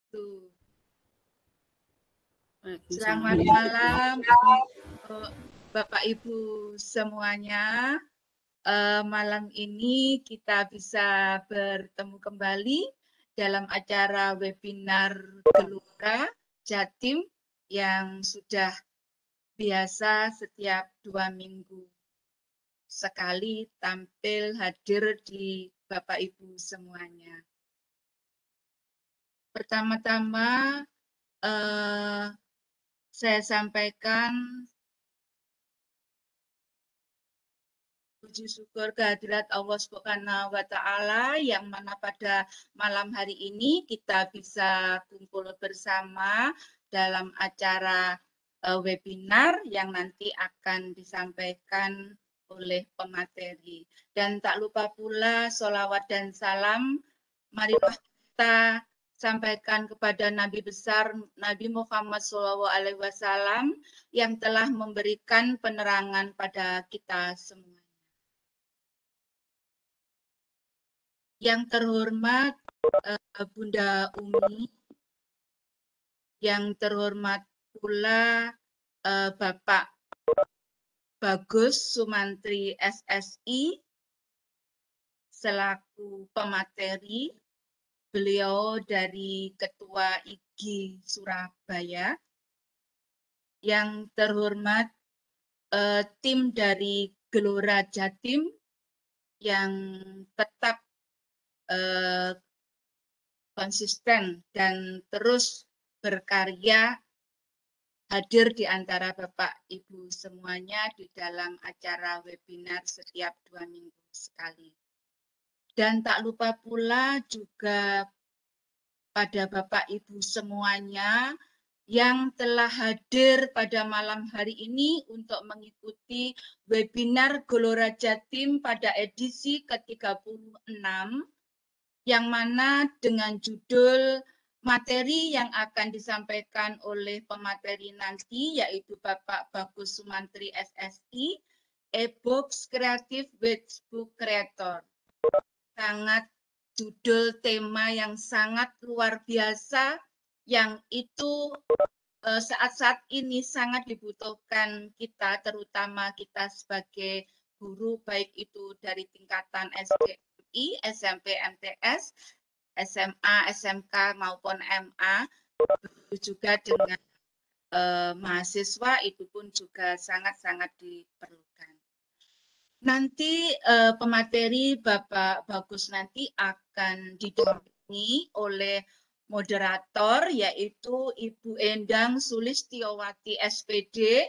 wabarakatuh. Selamat malam Bapak Ibu semuanya. Malam ini kita bisa bertemu kembali dalam acara webinar Gelora Jatim yang sudah biasa setiap 2 minggu sekali tampil hadir di Bapak Ibu semuanya. Pertama-tama saya sampaikan puji syukur kehadirat Allah Subhanahu wa Ta'ala yang mana pada malam hari ini kita bisa kumpul bersama dalam acara webinar yang nanti akan disampaikan oleh pemateri. Dan tak lupa pula sholawat dan salam, marilah kita sampaikan kepada Nabi besar Nabi Muhammad SAW yang telah memberikan penerangan pada kita semua. Yang terhormat Bunda Umi, yang terhormat pula Bapak Bagus Sumantri SSI selaku pemateri, beliau dari Ketua IGI Surabaya, yang terhormat tim dari Gelora Jatim yang tetap konsisten dan terus berkarya hadir di antara Bapak Ibu semuanya di dalam acara webinar setiap 2 minggu sekali. Dan tak lupa pula juga pada Bapak Ibu semuanya yang telah hadir pada malam hari ini untuk mengikuti webinar Gelora Jatim pada edisi ke-36 yang mana dengan judul materi yang akan disampaikan oleh pemateri nanti yaitu Bapak Bagus Sumantri SSI, e-books Creative with Book Creator. Sangat judul tema yang sangat luar biasa yang itu saat-saat ini sangat dibutuhkan kita, terutama kita sebagai guru baik itu dari tingkatan SDMI, SMP, MTS, SMA, SMK maupun MA, begitu juga dengan mahasiswa itu pun juga sangat-sangat diperlukan. Nanti pemateri Bapak Bagus nanti akan didampingi oleh moderator yaitu Ibu Endang Sulistiowati SPD,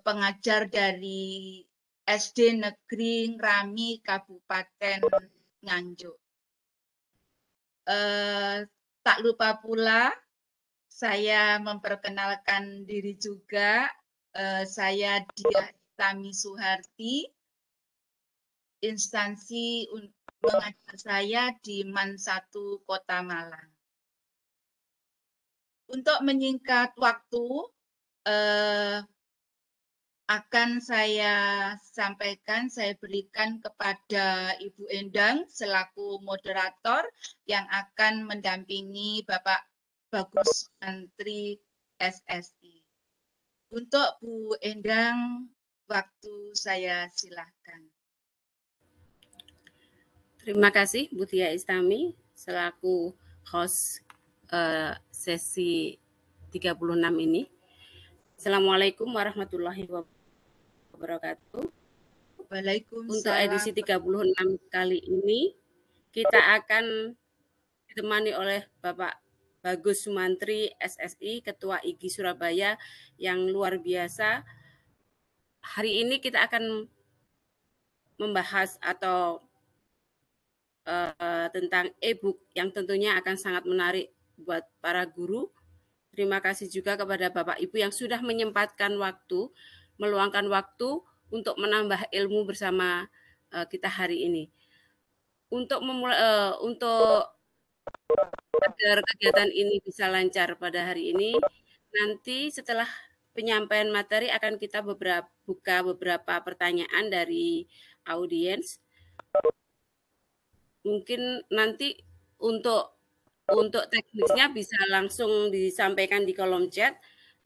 pengajar dari SD Negeri Ngrami Kabupaten Nganjuk. Tak lupa pula saya memperkenalkan diri juga, saya Diah Tami Suharti, instansi mengajar saya di MAN 1 Kota Malang. Untuk menyingkat waktu, akan saya sampaikan, saya berikan kepada Ibu Endang selaku moderator yang akan mendampingi Bapak Bagus Sumantri SSI. Untuk Bu Endang, waktu saya silakan. Terima kasih Bu Tia Istami selaku host sesi 36 ini. Assalamualaikum warahmatullahi wabarakatuh. Waalaikumsalam. Untuk edisi 36 kali ini kita akan ditemani oleh Bapak Bagus Sumantri SSI, Ketua IGI Surabaya yang luar biasa. Hari ini kita akan membahas atau tentang e-book yang tentunya akan sangat menarik buat para guru. Terima kasih juga kepada Bapak Ibu yang sudah menyempatkan waktu, meluangkan waktu untuk menambah ilmu bersama kita hari ini. Untuk agar kegiatan ini bisa lancar pada hari ini, nanti setelah penyampaian materi akan kita buka beberapa pertanyaan dari audiens. Mungkin nanti untuk Untuk teknisnya bisa langsung disampaikan di kolom chat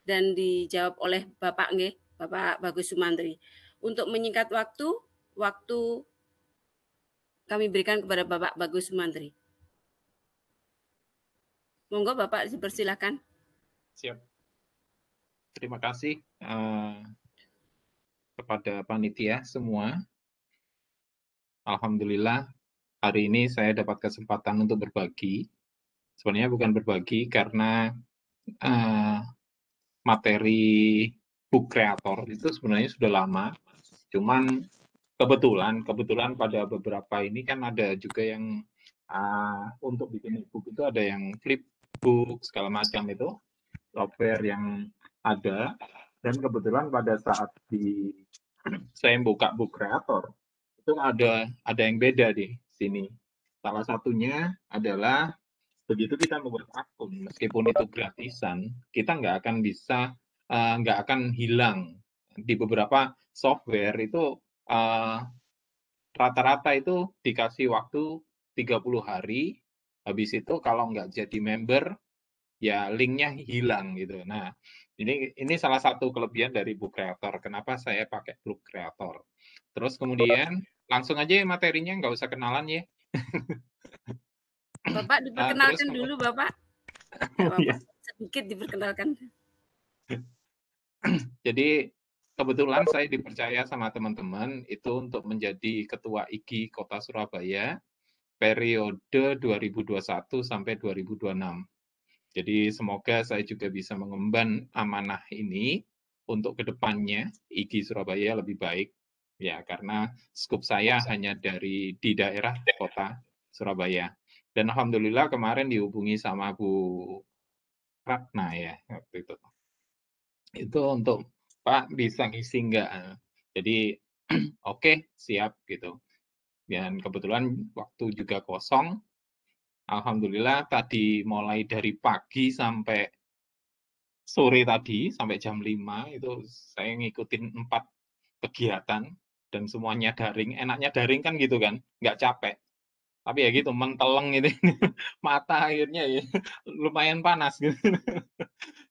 dan dijawab oleh Bapak nggih, Bapak Bagus Sumantri. Untuk menyingkat waktu, waktu kami berikan kepada Bapak Bagus Sumantri. Monggo Bapak dipersilakan. Siap. Terima kasih kepada panitia semua. Alhamdulillah hari ini saya dapat kesempatan untuk berbagi. Sebenarnya bukan berbagi karena materi book creator itu sebenarnya sudah lama. Cuman kebetulan pada beberapa ini kan ada juga yang untuk bikin e-book itu ada yang flip book segala macam itu software yang ada, dan kebetulan pada saat saya buka book creator itu ada yang beda di sini. Salah satunya adalah begitu kita membuat akun, meskipun itu gratisan, kita nggak akan hilang. Di beberapa software itu rata-rata itu dikasih waktu 30 hari, habis itu kalau nggak jadi member, ya linknya hilang gitu. Nah, ini salah satu kelebihan dari book creator. Kenapa saya pakai book creator? Terus kemudian langsung aja materinya, nggak usah kenalan ya. Bapak diperkenalkan dulu Bapak. Ya. Sedikit diperkenalkan. Jadi kebetulan saya dipercaya sama teman-teman itu untuk menjadi Ketua IGI Kota Surabaya periode 2021 sampai 2026. Jadi semoga saya juga bisa mengemban amanah ini untuk kedepannya IGI Surabaya lebih baik, ya karena skup saya hanya di daerah kota Surabaya. Dan alhamdulillah kemarin dihubungi sama Bu Ratna ya waktu itu untuk Pak bisa ngisi nggak? Jadi oke, siap gitu. Dan kebetulan waktu juga kosong. Alhamdulillah tadi mulai dari pagi sampai sore tadi, sampai jam 5 itu saya ngikutin 4 kegiatan dan semuanya daring. Enaknya daring kan gitu kan, nggak capek. Tapi ya gitu, menteleng itu mata akhirnya ya lumayan panas gitu.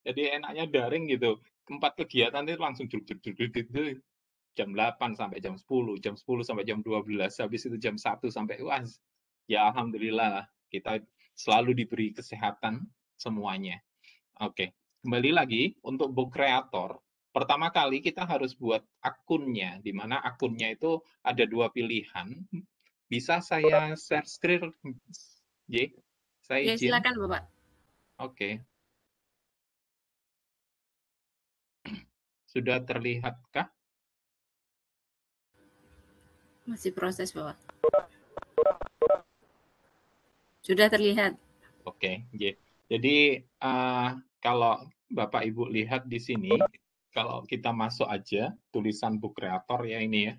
Jadi enaknya daring gitu. 4 kegiatan itu langsung gitu. Jam 8 sampai jam 10 sampai jam 12, habis itu jam 1 sampai ya alhamdulillah kita selalu diberi kesehatan semuanya. Oke, kembali lagi untuk book creator. Pertama kali kita harus buat akunnya, di mana akunnya itu ada 2 pilihan. Bisa saya share screen, J? Saya Ya, izin. silakan Bapak. Oke. Sudah terlihatkah? Masih proses Bapak. Sudah terlihat. Oke, jadi kalau Bapak Ibu lihat di sini, kalau kita masuk aja tulisan book creator ya ini ya.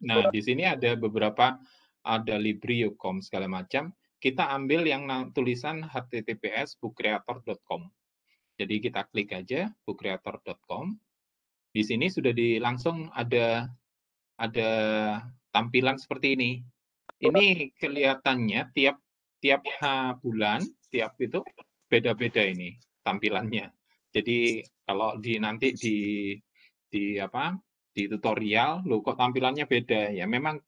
Nah, di sini ada beberapa, ada Librio.com segala macam. Kita ambil yang tulisan https://bookcreator.com. Jadi kita klik aja bookcreator.com. Di sini sudah langsung ada tampilan seperti ini. Ini kelihatannya tiap bulan, tiap itu beda-beda ini tampilannya. Jadi kalau nanti di tutorial, loh kok tampilannya beda? Ya memang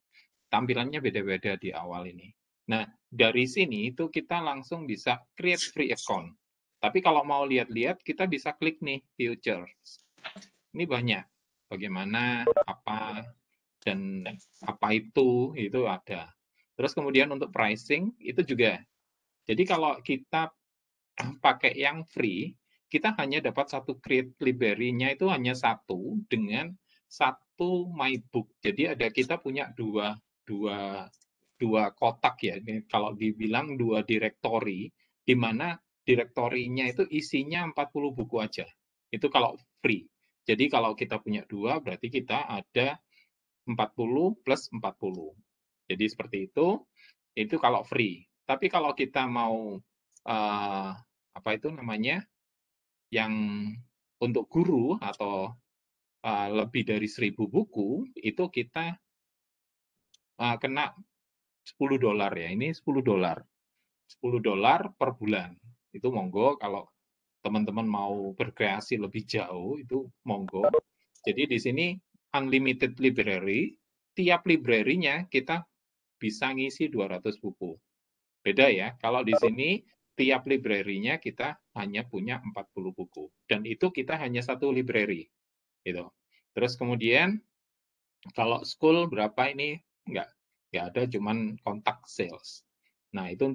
tampilannya beda-beda di awal ini. Nah, dari sini itu kita langsung bisa create free account. Tapi kalau mau lihat-lihat, kita bisa klik nih, features. Ini banyak. Bagaimana, apa, dan apa itu ada. Terus kemudian untuk pricing, itu juga. Jadi kalau kita pakai yang free, kita hanya dapat satu create library-nya itu hanya satu dengan satu my book. Jadi kita punya dua kotak ya. Kalau dibilang dua direktori, di mana direktorinya itu isinya 40 buku aja. Itu kalau free. Jadi kalau kita punya dua, berarti kita ada 40 plus 40. Jadi seperti itu kalau free. Tapi kalau kita mau apa itu namanya, yang untuk guru atau lebih dari 1000 buku, itu kita kena $10 ya. Ini $10. $10 per bulan. Itu monggo kalau teman-teman mau berkreasi lebih jauh, itu monggo. Jadi di sini unlimited library, tiap library-nya kita bisa ngisi 200 buku. Beda ya, kalau di sini tiap library-nya kita hanya punya 40 buku. Dan itu kita hanya satu library. Gitu. Terus kemudian, kalau school berapa ini? Nggak ada, cuman kontak sales. Nah, itu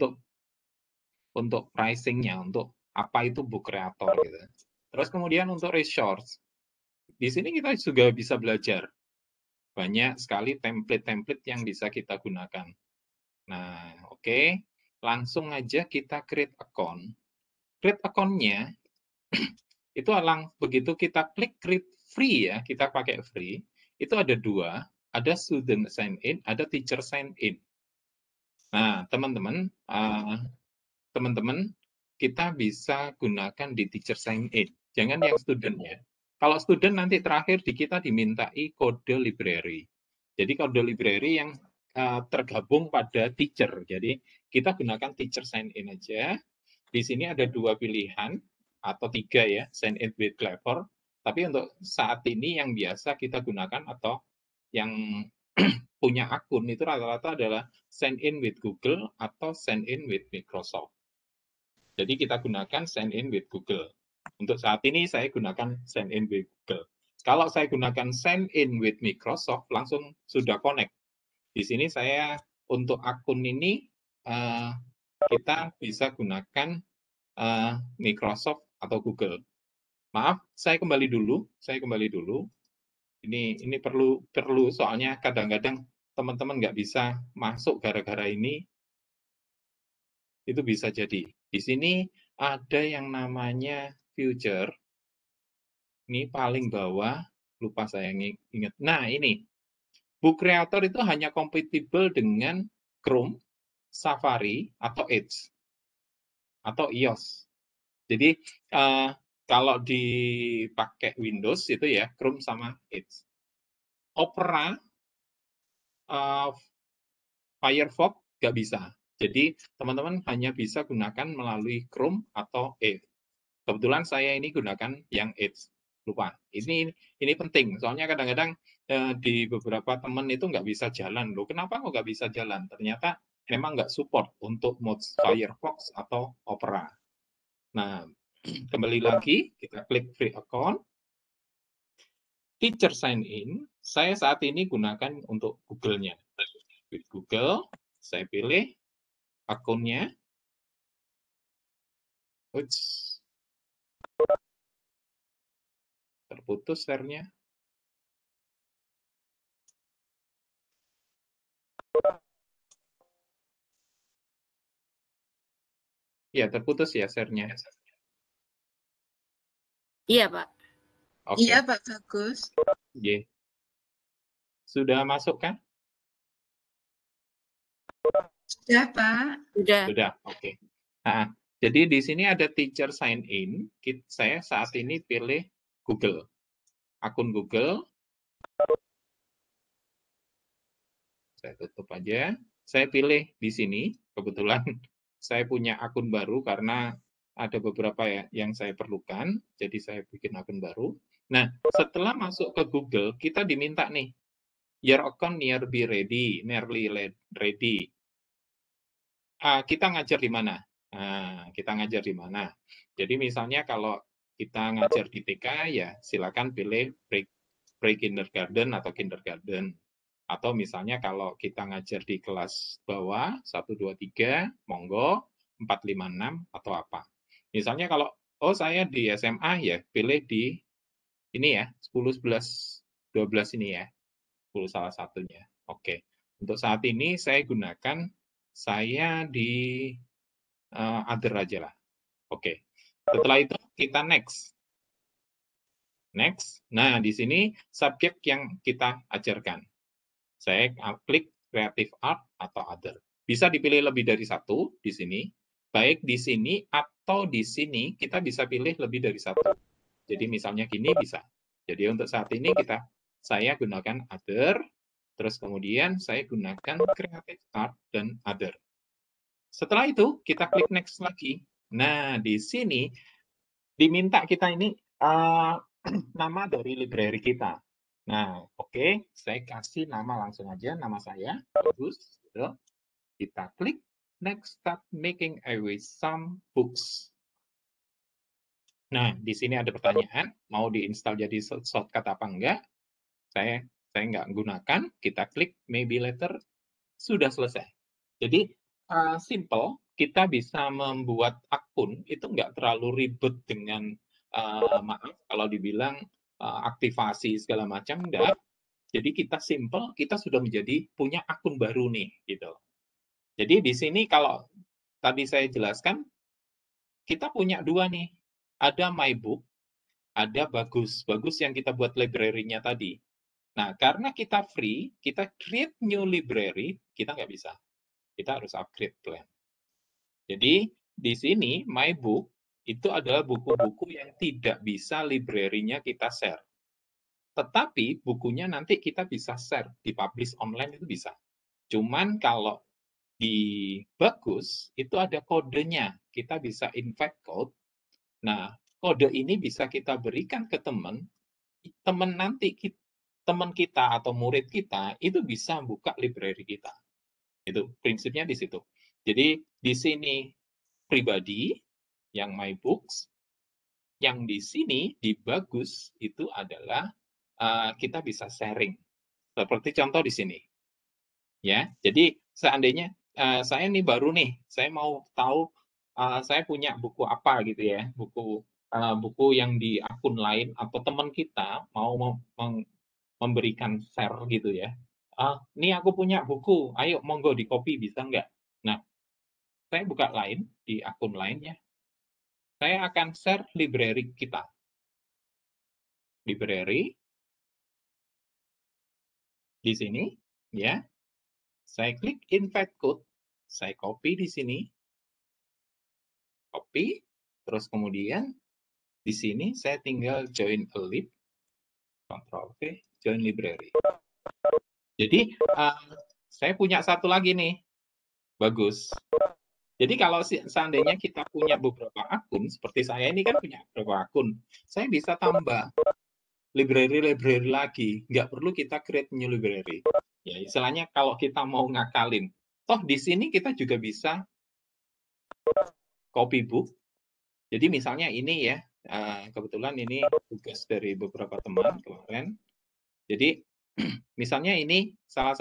untuk pricing-nya, untuk apa itu book creator gitu. Terus kemudian untuk resource, di sini kita juga bisa belajar. Banyak sekali template-template yang bisa kita gunakan. Nah, oke. Langsung aja kita create account. Create account-nya, itu begitu kita klik create free ya, kita pakai free, itu ada dua, ada student sign in, ada teacher sign in. Nah, teman-teman, kita bisa gunakan di teacher sign in. Jangan yang student ya. Kalau student nanti terakhir di kita dimintai kode library. Jadi kode library yang tergabung pada teacher. Jadi kita gunakan teacher sign in aja. Di sini ada dua pilihan atau tiga ya, sign in with Clever. Tapi untuk saat ini yang biasa kita gunakan atau yang punya akun itu rata-rata adalah sign in with Google atau sign in with Microsoft. Jadi kita gunakan sign in with Google. Untuk saat ini saya gunakan sign in with Google. Kalau saya gunakan sign in with Microsoft, langsung sudah connect. Di sini saya untuk akun ini kita bisa gunakan Microsoft atau Google. Maaf, saya kembali dulu. Ini perlu soalnya kadang-kadang teman-teman nggak bisa masuk gara-gara ini. Itu bisa jadi. Di sini ada yang namanya future. Ini paling bawah, lupa saya ingat. Nah, ini. Book Creator itu hanya compatible dengan Chrome, Safari, atau Edge. Atau iOS. Jadi, kalau dipakai Windows itu ya, Chrome sama Edge. Opera, Firefox, nggak bisa. Jadi, teman-teman hanya bisa gunakan melalui Chrome atau Edge. Kebetulan saya ini gunakan yang Edge. Lupa. Ini penting. Soalnya kadang-kadang di beberapa teman itu nggak bisa jalan. Loh, kenapa kok nggak bisa jalan? Ternyata memang nggak support untuk mode Firefox atau Opera. Nah, kembali lagi, kita klik free account. Teacher sign in, saya saat ini gunakan untuk Google-nya. With Google, saya pilih akunnya. Terputus share-nya. Ya, terputus ya share-nya. Iya, Pak. Okay. Iya, Pak Bagus. Yeah. Sudah masuk kan? Sudah, Pak. Sudah. Oke. Nah, jadi di sini ada teacher sign in. Saya saat ini pilih Google. Akun Google. Saya tutup aja. Saya pilih di sini. Kebetulan saya punya akun baru karena ada beberapa yang saya perlukan. Jadi saya bikin akun baru. Nah, setelah masuk ke Google, kita diminta nih, your account nearly ready. Kita ngajar di mana? Kita ngajar di mana? Jadi misalnya kalau kita ngajar di TK, ya silakan pilih pre-kindergarten atau kindergarten. Atau misalnya kalau kita ngajar di kelas bawah, 1, 2, 3, monggo, 4, 5, 6, atau apa. Misalnya kalau, saya di SMA, ya pilih di ini ya, 10, 11, 12 ini ya. 10 salah satunya. Oke. Untuk saat ini saya gunakan, saya di other aja lah. Oke. Setelah itu kita next. Next. Nah, di sini subjek yang kita ajarkan. Saya klik Creative Art atau Other. Bisa dipilih lebih dari satu di sini. Baik di sini atau di sini kita bisa pilih lebih dari satu. Jadi misalnya gini bisa. Jadi untuk saat ini saya gunakan Other, terus kemudian saya gunakan Creative Art dan Other. Setelah itu kita klik next lagi. Nah, di sini diminta kita ini nama dari library kita. Nah, oke, saya kasih nama langsung aja, nama saya, bagus. Gitu. Kita klik next, start making away some books. Nah, di sini ada pertanyaan, mau diinstal jadi shortcut apa enggak? Saya nggak gunakan, kita klik maybe later, sudah selesai. Jadi, simple, kita bisa membuat akun, itu nggak terlalu ribet dengan, maaf kalau dibilang, aktivasi segala macam, enggak. Jadi kita simple, kita sudah punya akun baru nih, gitu. Jadi di sini kalau tadi saya jelaskan, kita punya dua nih, ada MyBook, ada Bagus. Bagus yang kita buat library-nya tadi. Nah, karena kita free, kita create new library, kita nggak bisa. Kita harus upgrade plan. Jadi, di sini, MyBook, itu adalah buku-buku yang tidak bisa library-nya kita share. Tetapi, bukunya nanti kita bisa share, di-publish online itu bisa. Cuman kalau di Bagus, itu ada kodenya. Kita bisa invite code. Nah, kode ini bisa kita berikan ke teman nanti teman kita atau murid kita itu bisa buka library kita. Itu prinsipnya di situ. Jadi di sini pribadi yang My Books, yang di sini di Bagus itu adalah kita bisa sharing. Seperti contoh di sini. Ya, jadi seandainya saya nih baru nih, saya mau tahu saya punya buku apa gitu ya, buku yang di akun lain atau teman kita mau memberikan share gitu ya. Ini aku punya buku, ayo monggo di copy bisa nggak? Nah, saya buka lain di akun lain ya. Saya akan share library kita. Library di sini ya. Saya klik invite code, saya copy di sini. Copy, terus kemudian di sini saya tinggal join a lib, Ctrl V, join library. Jadi saya punya satu lagi nih, bagus. Jadi kalau seandainya kita punya beberapa akun, seperti saya ini kan punya beberapa akun, saya bisa tambah library lagi, nggak perlu kita create new library. Ya, istilahnya kalau kita mau ngakalin, toh di sini kita juga bisa copy book. Jadi misalnya ini ya, kebetulan ini tugas dari beberapa teman kemarin. Jadi misalnya ini salah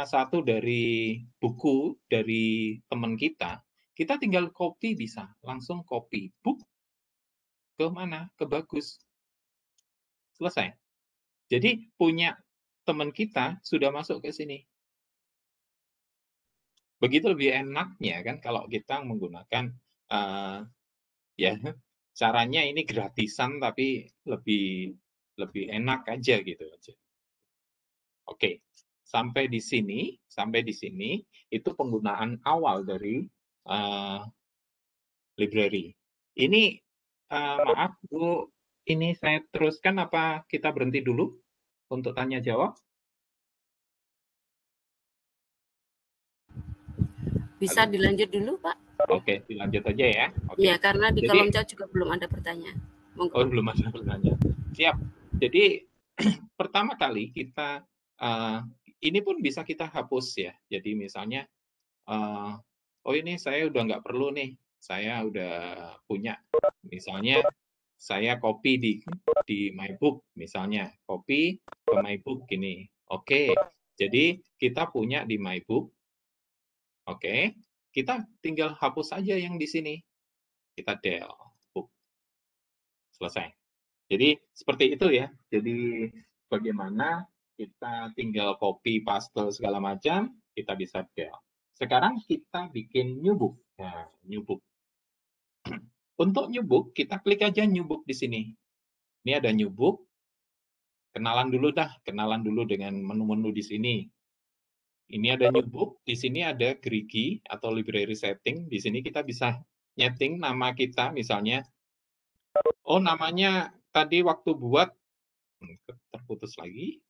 satu dari buku dari teman kita tinggal copy bisa, langsung copy book ke mana? Ke Bagus. Selesai. Jadi punya teman kita sudah masuk ke sini. Begitu lebih enaknya kan kalau kita menggunakan ya caranya ini gratisan tapi lebih enak aja gitu aja. Oke, sampai di sini itu penggunaan awal dari library. Ini maaf Bu, ini saya teruskan apa kita berhenti dulu untuk tanya jawab? Bisa dilanjut dulu, Pak? Oke, dilanjut aja ya. Oke. Iya, karena di kolom chat juga belum ada pertanyaan. Monggo. Oh, belum ada pertanyaan. Siap. Jadi pertama kali kita ini pun bisa kita hapus ya. Jadi misalnya oh ini saya udah nggak perlu nih, saya udah punya. Misalnya saya copy di MyBook misalnya, copy ke MyBook gini. Oke, jadi kita punya di MyBook. Oke, kita tinggal hapus saja yang di sini. Kita del book. Selesai. Jadi seperti itu ya. Jadi bagaimana kita tinggal copy paste segala macam, kita bisa del. Sekarang kita bikin new book. Nah, new book. Untuk new book, kita klik aja new book di sini. Ini ada new book. Kenalan dulu dengan menu-menu di sini. Ini ada new book, di sini ada Grigi atau library setting. Di sini kita bisa nyeting nama kita misalnya. Oh, namanya tadi waktu buat terputus lagi.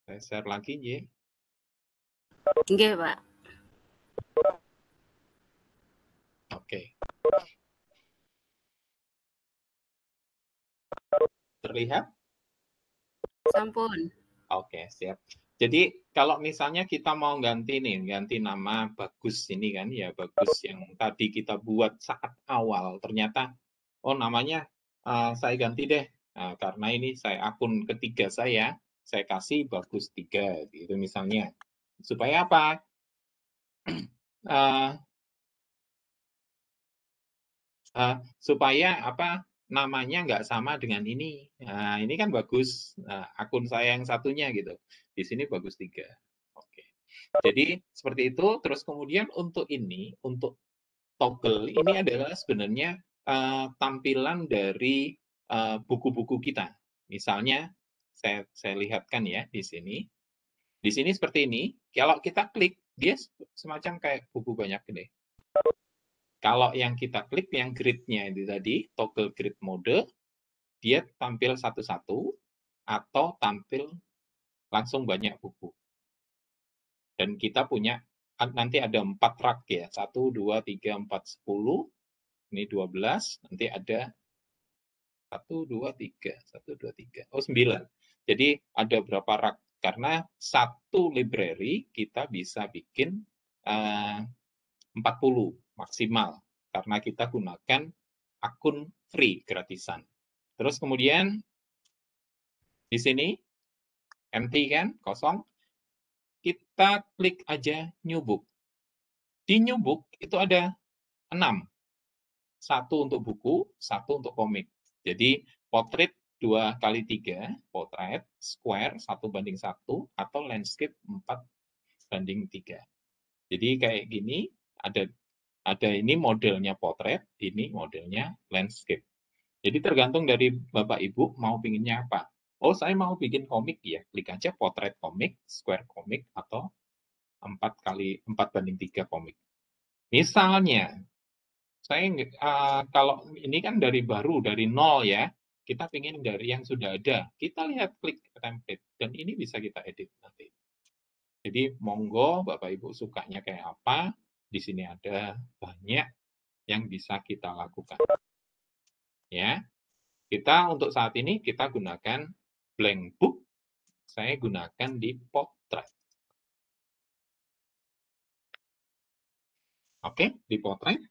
Saya share lagi, ya. Nggih, Pak. Terlihat? Sampun. Oke, siap. Jadi kalau misalnya kita mau ganti nih, ganti nama Bagus ini kan, ya Bagus yang tadi kita buat saat awal, ternyata, oh namanya saya ganti deh, karena ini akun ketiga saya kasih Bagus 3, gitu misalnya. Supaya apa? Supaya apa? Namanya nggak sama dengan ini. Nah, ini kan Bagus, akun saya yang satunya gitu. Di sini Bagus 3. Oke. Jadi seperti itu, terus kemudian untuk ini, untuk toggle, ini adalah sebenarnya tampilan dari buku-buku kita. Misalnya, saya lihatkan ya di sini. Di sini seperti ini, kalau kita klik, dia semacam kayak buku banyak gede. Kalau yang kita klik, yang grid-nya itu tadi, toggle grid mode, dia tampil satu-satu, atau tampil langsung banyak buku. Dan kita punya, nanti ada 4 rak ya, 1, 2, 3, 4, 10, ini 12, nanti ada 1, 2, 3, 1, 2, 3, oh 9. Jadi ada berapa rak? Karena satu library kita bisa bikin 40 maksimal, karena kita gunakan akun free, gratisan. Terus kemudian di sini empty kan, kosong. Kita klik aja new book. Di new book itu ada 6. 1 untuk buku, 1 untuk komik. Jadi portrait 2x3, portrait, square 1:1, atau landscape 4:3. Jadi kayak gini, ada ini modelnya portrait, ini modelnya landscape. Jadi tergantung dari Bapak Ibu mau pinginnya apa. Oh, saya mau bikin komik ya, klik aja portrait komik, square komik, atau 4:3 komik. Misalnya, saya kalau ini kan dari baru, dari nol ya, kita ingin dari yang sudah ada. Kita lihat klik template, dan ini bisa kita edit nanti. Jadi monggo Bapak Ibu sukanya kayak apa, di sini ada banyak yang bisa kita lakukan. Ya, kita untuk saat ini kita gunakan blank book, saya gunakan di portrait. Oke, di portrait.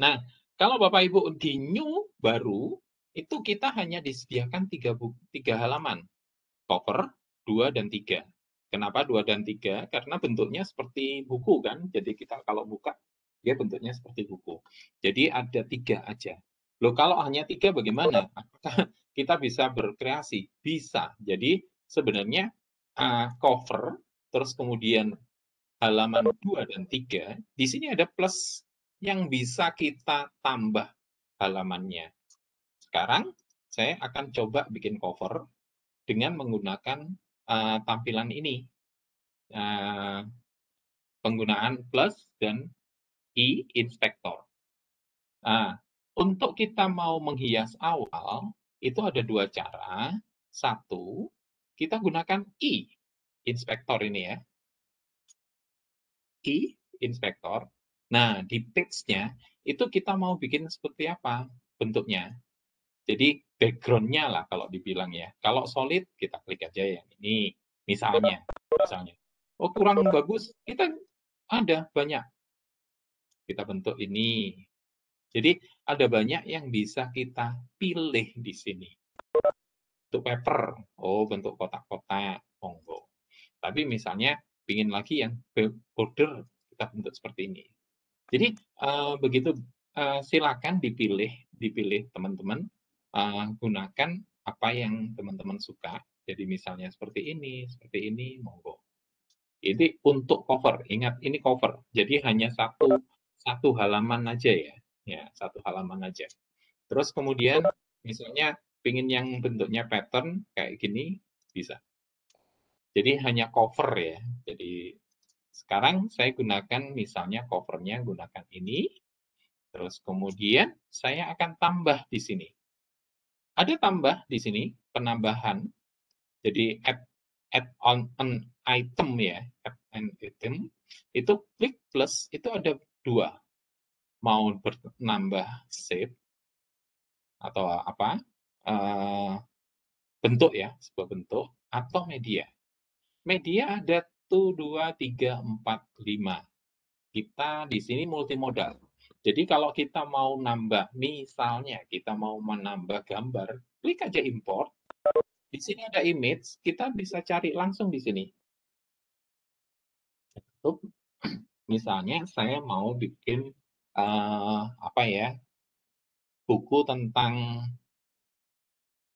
Nah, kalau Bapak Ibu di new baru, itu kita hanya disediakan 3 halaman. Cover 2 dan 3. Kenapa 2 dan 3? Karena bentuknya seperti buku kan. Jadi kita kalau buka, dia bentuknya seperti buku. Jadi ada 3 aja. Loh kalau hanya 3 bagaimana? Apakah kita bisa berkreasi? Bisa. Jadi sebenarnya cover, terus kemudian halaman 2 dan 3, di sini ada plus yang bisa kita tambah halamannya. Sekarang saya akan coba bikin cover dengan menggunakan tampilan ini. Penggunaan plus dan I inspektor. Nah, untuk kita mau menghias awal, itu ada 2 cara. 1, kita gunakan I inspektor ini ya. I inspektor. Nah, di page-nya itu kita mau bikin seperti apa bentuknya. Jadi background-nya lah kalau dibilang ya. Kalau solid kita klik aja yang ini. Misalnya. Oh kurang bagus, kita ada banyak. Kita bentuk ini. Jadi ada banyak yang bisa kita pilih di sini. Untuk paper, oh bentuk kotak-kotak, monggo. Tapi misalnya ingin lagi yang border, kita bentuk seperti ini. Jadi begitu, silakan dipilih teman-teman, gunakan apa yang teman-teman suka. Jadi misalnya seperti ini, monggo. Ini untuk cover, ingat ini cover. Jadi hanya satu halaman aja ya. Ya, satu halaman aja. Terus kemudian misalnya pingin yang bentuknya pattern kayak gini, bisa. Jadi hanya cover ya. Jadi sekarang saya gunakan misalnya covernya gunakan ini. Terus kemudian saya akan tambah di sini. Ada tambah di sini, penambahan. Jadi add on an item ya, add an item. Itu klik plus, itu ada 2. mau nambah shape atau apa, bentuk ya, sebuah bentuk, atau media. Media ada 1, 2, 3, 4, 5. Kita di sini multimodal. Jadi kalau kita mau nambah, misalnya kita mau menambah gambar, klik aja import. Di sini ada image, kita bisa cari langsung di sini. Misalnya saya mau bikin apa ya, buku tentang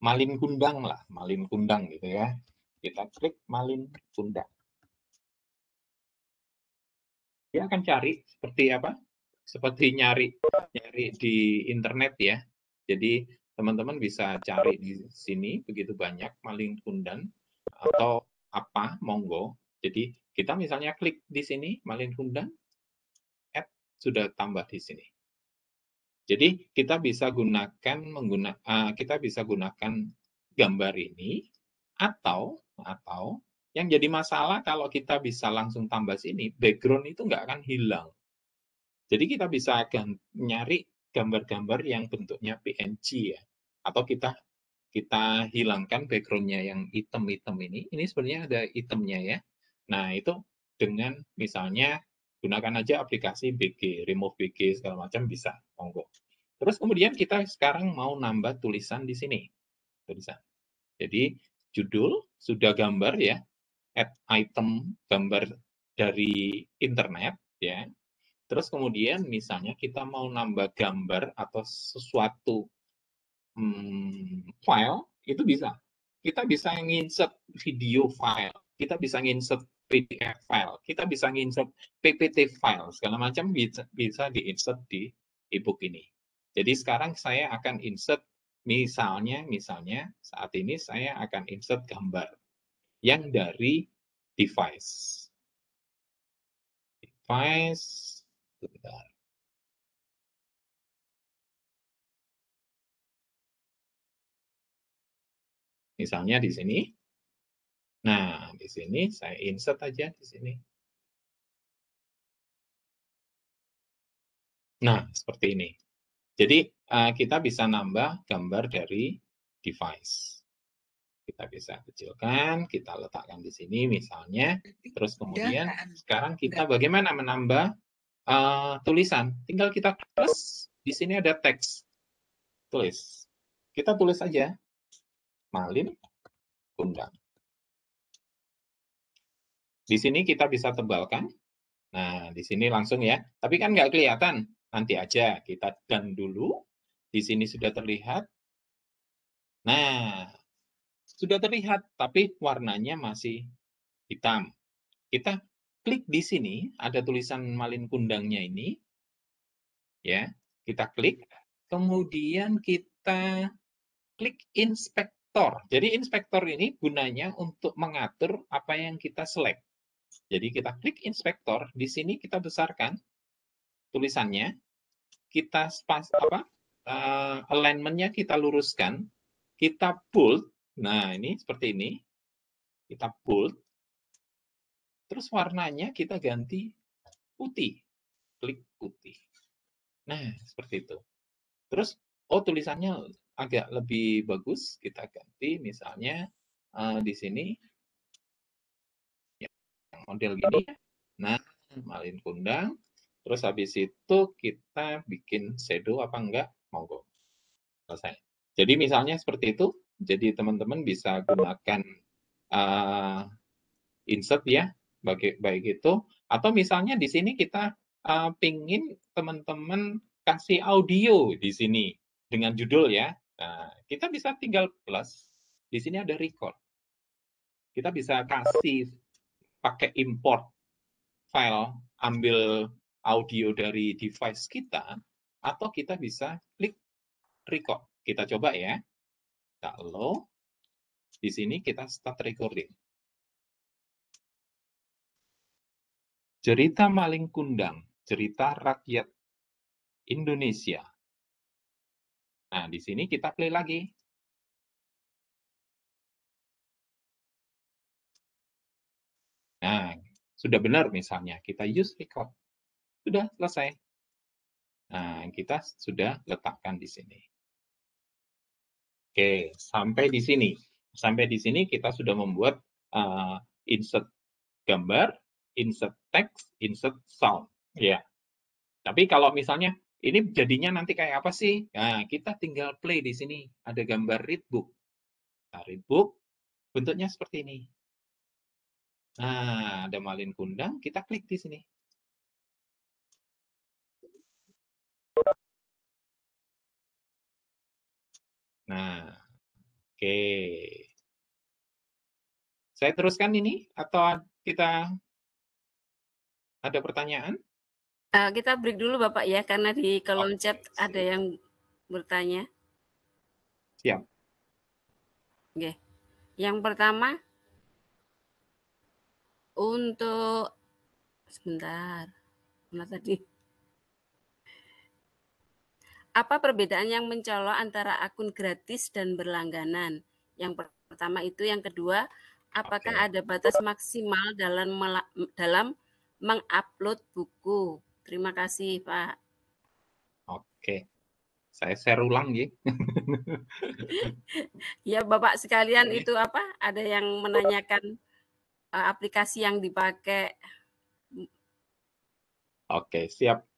Malin Kundang lah, Malin Kundang gitu ya. Kita klik Malin Kundang. Dia akan cari seperti apa? Seperti nyari di internet ya. Jadi teman-teman bisa cari di sini begitu banyak Malin Kundang atau apa, monggo. Jadi kita misalnya klik di sini Malin Kundang, add sudah tambah di sini. Jadi kita bisa gunakan gambar ini atau yang jadi masalah kalau kita bisa langsung tambah sini, background itu nggak akan hilang. Jadi kita bisa nyari gambar-gambar yang bentuknya PNG ya, atau kita hilangkan background-nya yang hitam-hitam ini sebenarnya ada hitamnya ya. Nah itu dengan misalnya gunakan aja aplikasi BG, remove BG segala macam bisa, monggo. Terus kemudian kita sekarang mau nambah tulisan di sini, tulisan. Jadi judul sudah gambar ya, add item gambar dari internet ya. Terus kemudian misalnya kita mau nambah gambar atau sesuatu file, itu bisa. Kita bisa nginsert video file, kita bisa nginsert PDF file, kita bisa nginsert PPT file, segala macam bisa diinsert di ebook ini. Jadi sekarang saya akan insert misalnya saat ini saya akan insert gambar yang dari device. Bentar. Misalnya di sini. Nah, di sini saya insert aja di sini. Nah, seperti ini. Jadi kita bisa nambah gambar dari device. Kita bisa kecilkan, kita letakkan di sini misalnya. Terus kemudian sekarang kita bagaimana menambah tulisan? Tinggal kita plus, di sini ada teks. Tulis. Kita tulis aja. Malin Kundang. Di sini kita bisa tebalkan. Nah, di sini langsung ya. Tapi kan nggak kelihatan. Nanti aja kita done dulu. Di sini sudah terlihat. Nah, sudah terlihat, tapi warnanya masih hitam. Kita klik di sini, ada tulisan Malin Kundangnya ini. Ya, kita klik. Kemudian kita klik inspektor. Jadi inspektor ini gunanya untuk mengatur apa yang kita select. Jadi kita klik inspektor, di sini kita besarkan tulisannya, kita alignment-nya kita luruskan, kita bold. Nah, ini seperti ini. Kita bold. Terus warnanya kita ganti putih. Klik putih. Nah, seperti itu. Terus, tulisannya agak lebih bagus. Kita ganti misalnya di sini. Ya, model gini. Nah, Malin Kundang. Terus habis itu kita bikin shadow apa enggak, monggo. Selesai. Jadi misalnya seperti itu, jadi teman-teman bisa gunakan insert ya, baik itu, atau misalnya di sini kita pingin teman-teman kasih audio di sini dengan judul ya. Nah, kita bisa tinggal plus, di sini ada record. Kita bisa kasih pakai import file, ambil audio dari device kita, atau kita bisa klik record. Kita coba ya. Kalau di sini kita start recording. Cerita Malin Kundang, cerita rakyat Indonesia. Nah, di sini kita play lagi. Nah, sudah benar misalnya, kita use record. Sudah selesai. Nah, kita sudah letakkan di sini. Oke, sampai di sini. Sampai di sini kita sudah membuat insert gambar, insert text, insert sound. Ya. Tapi kalau misalnya ini jadinya nanti kayak apa sih? Nah, kita tinggal play di sini. Ada gambar readbook. Nah, readbook bentuknya seperti ini. Nah, ada Malin Kundang, kita klik di sini. Nah, oke. Saya teruskan ini atau kita ada pertanyaan? Kita break dulu Bapak ya, karena di kolom chat ada yang bertanya. Siap. Oke. Yang pertama, untuk sebentar, mana tadi? Apa perbedaan yang mencolok antara akun gratis dan berlangganan? Yang pertama itu, yang kedua, apakah ada batas maksimal dalam mengupload buku? Terima kasih, Pak. Oke. Saya share ulang ya. Ya, Bapak sekalian, itu apa? Ada yang menanyakan aplikasi yang dipakai. Oke, siap.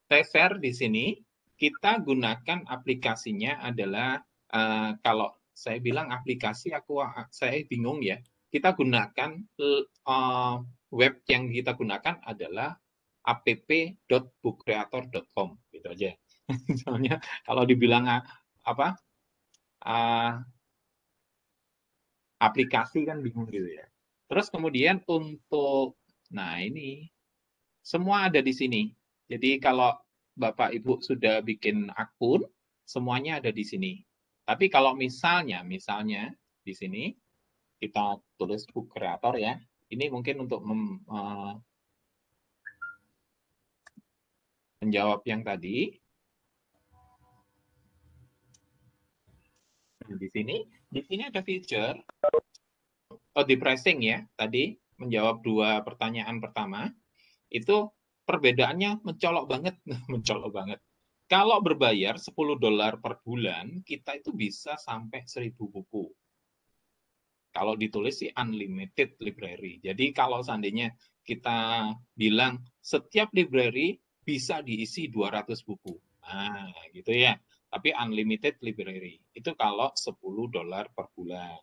Saya share di sini. Kita gunakan aplikasinya adalah kalau saya bilang aplikasi, saya bingung ya. Kita gunakan web yang kita gunakan adalah app.bookcreator.com, gitu aja. Soalnya kalau dibilang apa aplikasi kan bingung gitu ya. Terus kemudian untuk, nah ini semua ada di sini. Jadi kalau Bapak Ibu sudah bikin akun, semuanya ada di sini. Tapi kalau misalnya di sini kita tulis book creator ya. Ini mungkin untuk menjawab yang tadi. Nah, di sini ada feature di pricing ya. Tadi menjawab 2 pertanyaan pertama. Itu perbedaannya mencolok banget, mencolok banget. Kalau berbayar $10 per bulan, kita itu bisa sampai 1000 buku. Kalau ditulis sih unlimited library. Jadi kalau seandainya kita bilang setiap library bisa diisi 200 buku. Nah, gitu ya. Tapi unlimited library. Itu kalau $10 per bulan.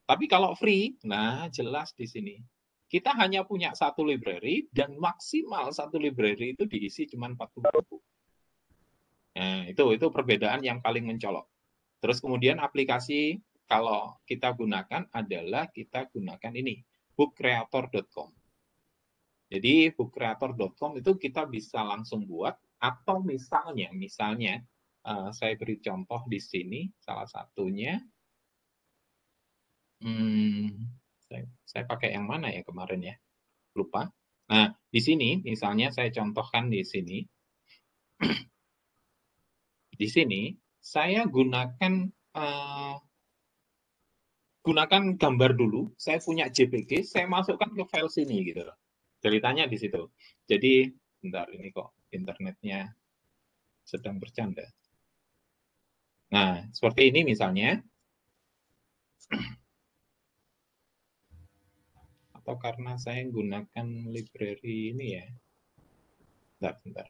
Tapi kalau free, nah jelas di sini. Kita hanya punya satu library dan maksimal satu library itu diisi cuma 40 buku. Nah, itu perbedaan yang paling mencolok. Terus kemudian aplikasi kalau kita gunakan adalah kita gunakan ini, bookcreator.com. Jadi bookcreator.com itu kita bisa langsung buat, atau misalnya saya beri contoh di sini salah satunya. Saya pakai yang mana ya kemarin ya? Lupa. Nah, di sini misalnya saya contohkan di sini. Di sini saya gunakan gambar dulu. Saya punya JPG, saya masukkan ke file sini gitu. Ceritanya di situ. Jadi, bentar ini kok internetnya sedang bercanda. Nah, seperti ini misalnya. Atau karena saya gunakan library ini ya. Bentar.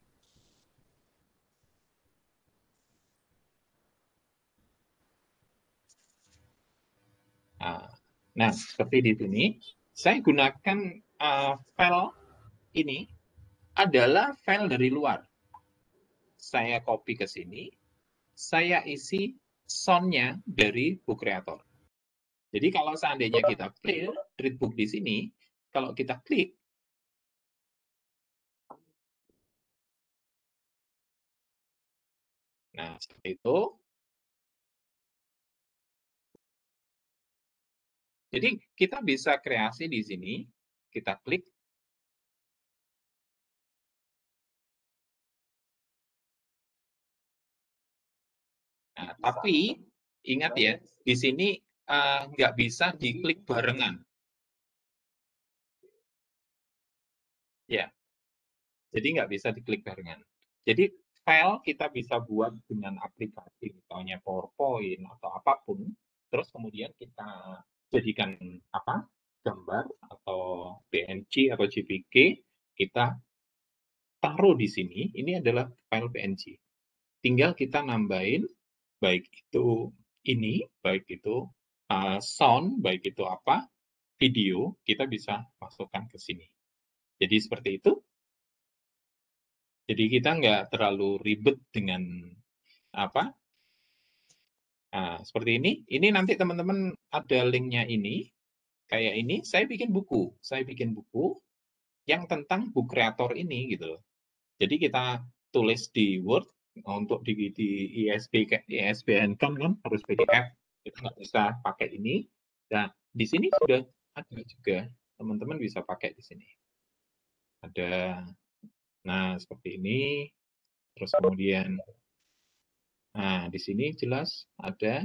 Nah, seperti di sini, saya gunakan file ini adalah file dari luar. Saya copy ke sini, saya isi sound-nya dari Book Creator. Jadi kalau seandainya kita play readbook di sini, kalau kita klik, nah seperti itu. Jadi kita bisa kreasi di sini, kita klik. Nah, tapi ingat ya, di sini nggak bisa diklik barengan. Ya, Jadi nggak bisa diklik barengan. Jadi file kita bisa buat dengan aplikasi, misalnya PowerPoint atau apapun, terus kemudian kita jadikan apa gambar atau PNG atau JPG, kita taruh di sini. Ini adalah file PNG. Tinggal kita nambahin, baik itu ini, baik itu sound, baik itu apa, video, kita bisa masukkan ke sini. Jadi seperti itu. Jadi kita nggak terlalu ribet dengan apa. Nah, seperti ini. Ini nanti teman-teman ada linknya ini. Kayak ini, saya bikin buku. Saya bikin buku yang tentang book creator ini gitu loh. Jadi kita tulis di Word untuk di ISBN kan harus PDF. Kita nggak bisa pakai ini. Nah, di sini sudah ada juga. Teman-teman bisa pakai di sini. Ada. Nah, seperti ini. Terus kemudian, nah di sini jelas ada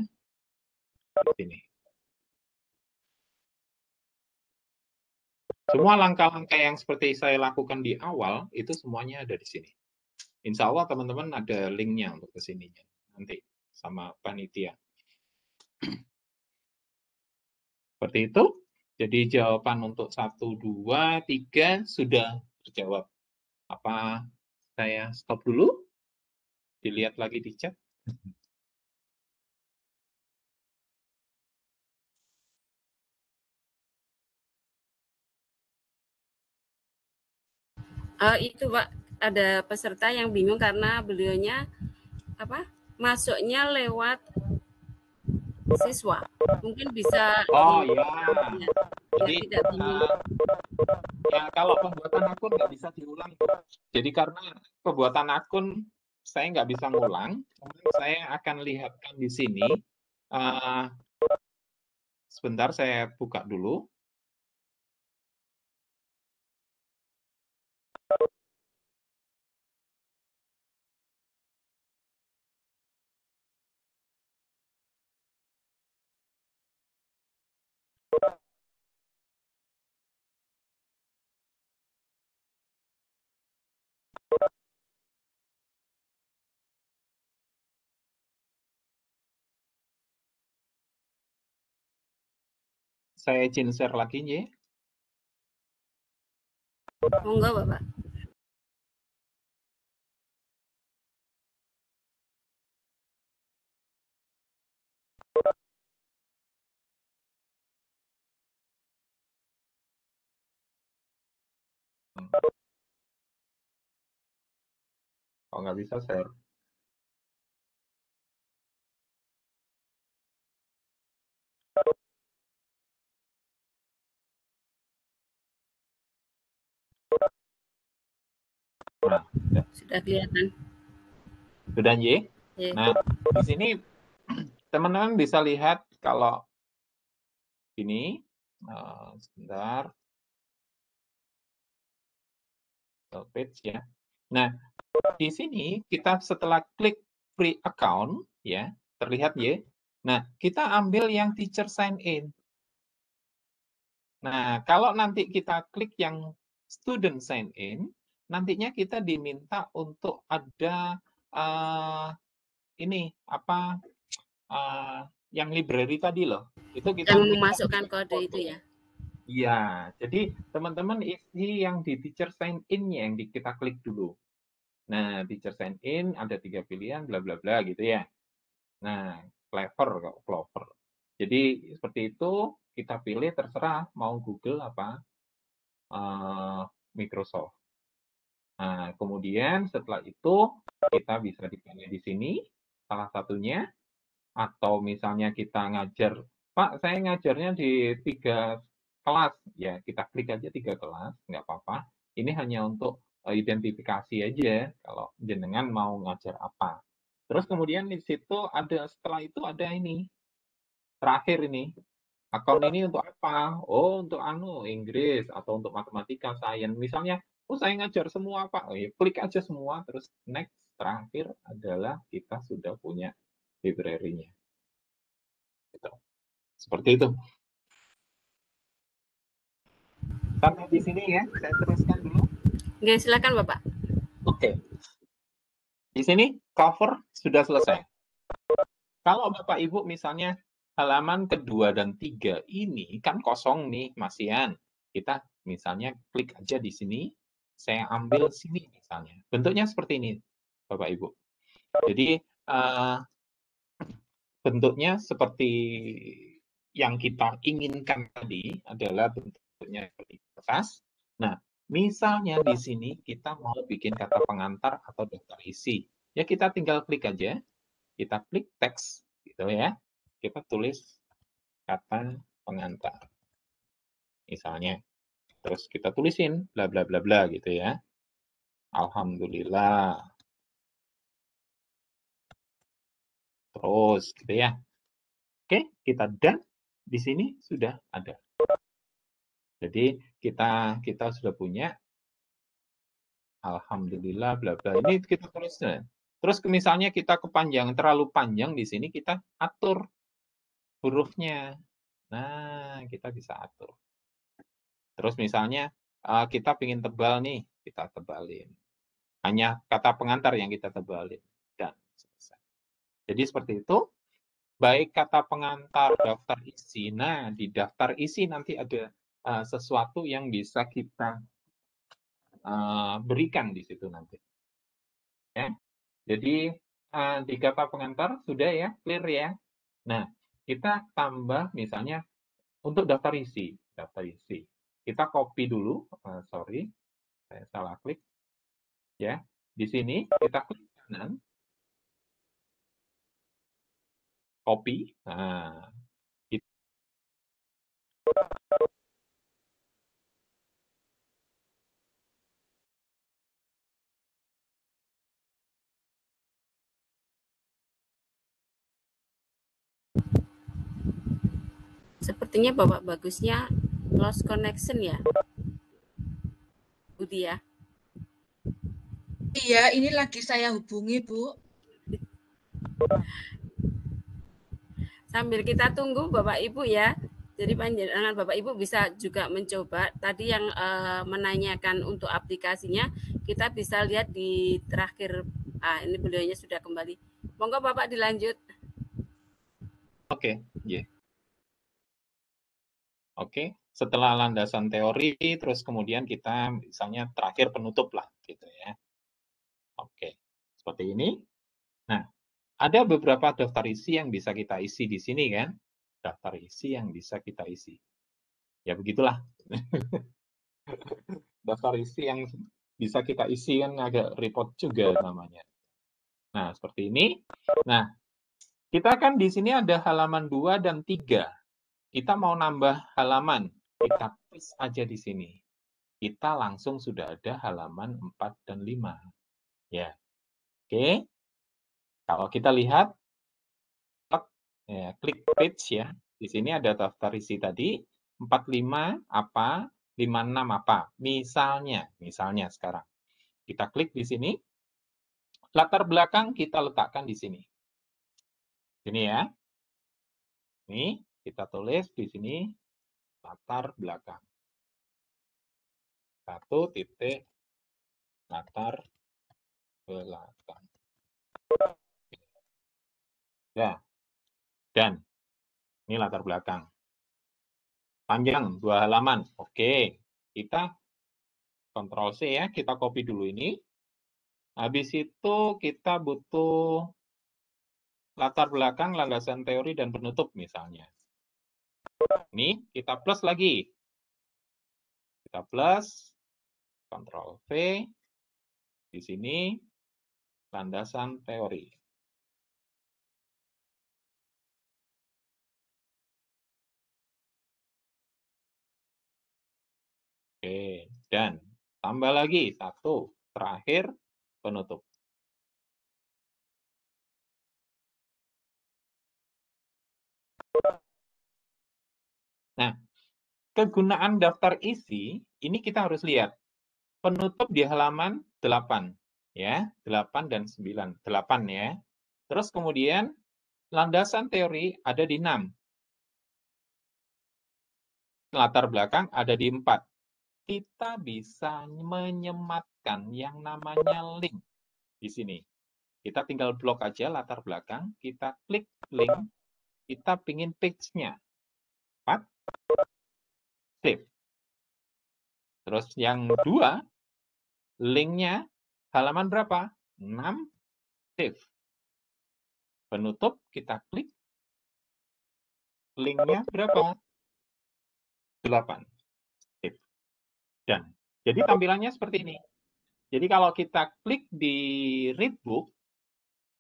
di sini. Semua langkah-langkah yang seperti saya lakukan di awal, itu semuanya ada di sini. Insya Allah teman-teman ada linknya untuk ke sininya nanti sama panitia. Seperti itu. Jadi jawaban untuk 1, 2, 3 sudah terjawab. Apa saya stop dulu? Dilihat lagi di chat. Itu Pak, ada peserta yang bingung karena beliaunya masuknya lewat siswa. Mungkin bisa ya. Jadi tidak bingung. Ya kalau pembuatan akun nggak bisa diulang. Jadi karena pembuatan akun saya nggak bisa ngulang, saya akan lihatkan di sini. Sebentar saya buka dulu. Saya izin share lagi ya. Enggak, Bapak. Oh, nggak bisa share. Nah, sudah kelihatan. Sudah, Ye? Yeah. Nah, di sini teman-teman bisa lihat kalau ini, sebentar, page ya. Nah, di sini kita setelah klik free account, ya, terlihat ya. Nah, kita ambil yang teacher sign in. Nah, kalau nanti kita klik yang student sign in, nantinya kita diminta untuk ada ini apa yang library tadi loh. Itu kita yang memasukkan kode itu ya. Iya, jadi teman-teman isi yang di teacher sign in-nya yang kita klik dulu. Nah, teacher sign in ada 3 pilihan, bla bla bla gitu ya. Nah, Clover. Jadi seperti itu kita pilih terserah mau Google apa Microsoft. Nah, kemudian setelah itu kita bisa dipilih di sini salah satunya, atau misalnya kita ngajar, Pak, saya ngajarnya di 3 kelas, ya kita klik aja 3 kelas, nggak apa-apa. Ini hanya untuk identifikasi aja kalau jenengan mau ngajar apa. Terus kemudian di situ ada, setelah itu ada ini, terakhir ini, akun ini untuk apa? Oh, untuk Inggris atau untuk matematika, sains. Misalnya, oh saya ngajar semua Pak. Oh, ya, klik aja semua, terus next. Terakhir adalah kita sudah punya library-nya. Gitu. Seperti itu. Sampai di sini ya, saya teruskan dulu. Oke, silakan Bapak. Oke. Di sini cover sudah selesai. Kalau Bapak Ibu misalnya halaman kedua dan 3 ini kan kosong nih, Masian. Kita misalnya klik aja di sini, saya ambil sini misalnya. Bentuknya seperti ini, Bapak Ibu. Jadi bentuknya seperti yang kita inginkan tadi adalah bentuknya seperti kertas. Nah, misalnya di sini kita mau bikin kata pengantar atau daftar isi. Ya kita tinggal klik aja, kita klik teks gitu ya. Kita tulis kata pengantar. Misalnya. Terus kita tulisin bla bla bla bla gitu ya. Alhamdulillah. Terus gitu ya. Oke, kita done. Di sini sudah ada. Jadi kita sudah punya alhamdulillah bla bla. Ini kita tulis. Terus misalnya kita kepanjangan terlalu panjang di sini kita atur hurufnya. Nah, kita bisa atur. Terus misalnya kita ingin tebal nih, kita tebalin. Hanya kata pengantar yang kita tebalin. Dan selesai. Jadi seperti itu. Baik kata pengantar, daftar isi. Nah, di daftar isi nanti ada sesuatu yang bisa kita berikan di situ nanti. Ya. Jadi di kata pengantar sudah ya, clear ya. Nah, kita tambah misalnya untuk daftar isi. Kita copy dulu, sorry, saya salah klik. Ya, di sini kita klik kanan, copy. Nah, Sepertinya Bapak Bagusnya lost connection ya, Budi ya? Iya, ini lagi saya hubungi, Bu. Sambil kita tunggu Bapak Ibu ya. Jadi panjenengan Bapak Ibu bisa juga mencoba. Tadi yang menanyakan untuk aplikasinya, kita bisa lihat di terakhir. Ini beliaunya sudah kembali. Monggo Bapak dilanjut. Oke, yeah. Oke, setelah landasan teori, terus kemudian kita misalnya terakhir penutup lah, gitu ya. Oke, seperti ini. Nah, ada beberapa daftar isi yang bisa kita isi di sini kan? Daftar isi yang bisa kita isi. Ya begitulah. Daftar isi yang bisa kita isi kan agak repot juga namanya. Nah, seperti ini. Nah, kita kan di sini ada halaman 2 dan 3. Kita mau nambah halaman, kita paste aja di sini. Kita langsung sudah ada halaman 4 dan 5. Ya. Oke. Kalau kita lihat, ya, klik page ya. Di sini ada daftar isi tadi, 45 apa, 56 apa. Misalnya sekarang. Kita klik di sini. Latar belakang kita letakkan di sini. Sini ya. Ini kita tulis di sini latar belakang. 1 titik latar belakang. Ya. Dan ini latar belakang. Panjang 2 halaman. Oke. Kita Ctrl C ya, kita copy dulu ini. Habis itu kita butuh latar belakang, landasan teori, dan penutup misalnya. Ini kita plus lagi. Kita plus, Ctrl V, di sini landasan teori. Oke, dan tambah lagi 1, terakhir penutup. Nah, kegunaan daftar isi, ini kita harus lihat. Penutup di halaman 8. Ya, 8 dan 9. 8 ya. Terus kemudian landasan teori ada di 6. Latar belakang ada di 4. Kita bisa menyematkan tambahkan yang namanya link di sini. Kita tinggal blok aja latar belakang, kita klik link, kita pingin page-nya. 4, save. Terus yang 2, link-nya halaman berapa? 6, save. Penutup, kita klik. Link-nya berapa? 8. Save. Dan jadi tampilannya seperti ini. Jadi kalau kita klik di readbook,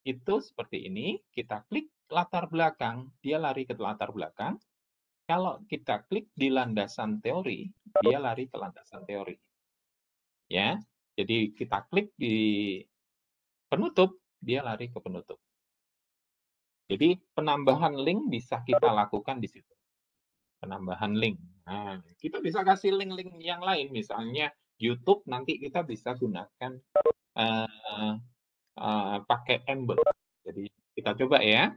itu seperti ini. Kita klik latar belakang, dia lari ke latar belakang. Kalau kita klik di landasan teori, dia lari ke landasan teori. Ya, jadi kita klik di penutup, dia lari ke penutup. Jadi penambahan link bisa kita lakukan di situ. Penambahan link. Nah, kita bisa kasih link-link yang lain, misalnya YouTube nanti kita bisa gunakan pakai embed. Jadi kita coba ya.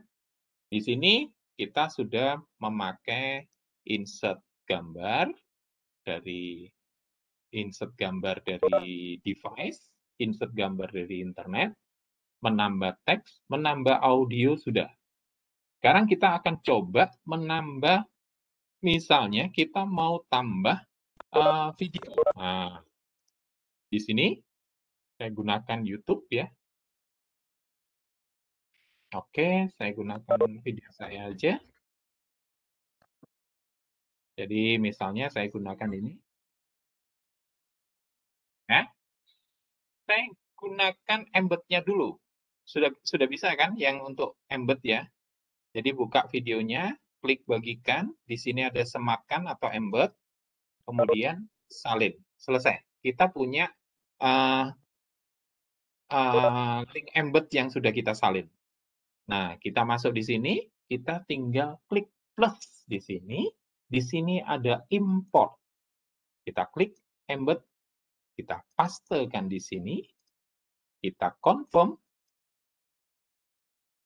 Di sini kita sudah memakai insert gambar dari device, insert gambar dari internet, menambah teks, menambah audio sudah. Sekarang kita akan coba menambah, misalnya kita mau tambah video. Nah, di sini saya gunakan YouTube ya. Oke, saya gunakan video saya aja. Jadi misalnya saya gunakan ini. Ya. Saya gunakan embed-nya dulu. Sudah bisa kan yang untuk embed ya. Jadi buka videonya, klik bagikan, di sini ada sematkan atau embed, kemudian salin. Selesai. Kita punya link embed yang sudah kita salin. Nah, kita masuk di sini, kita tinggal klik plus di sini. Di sini ada import. Kita klik embed, kita pastekan di sini, kita confirm.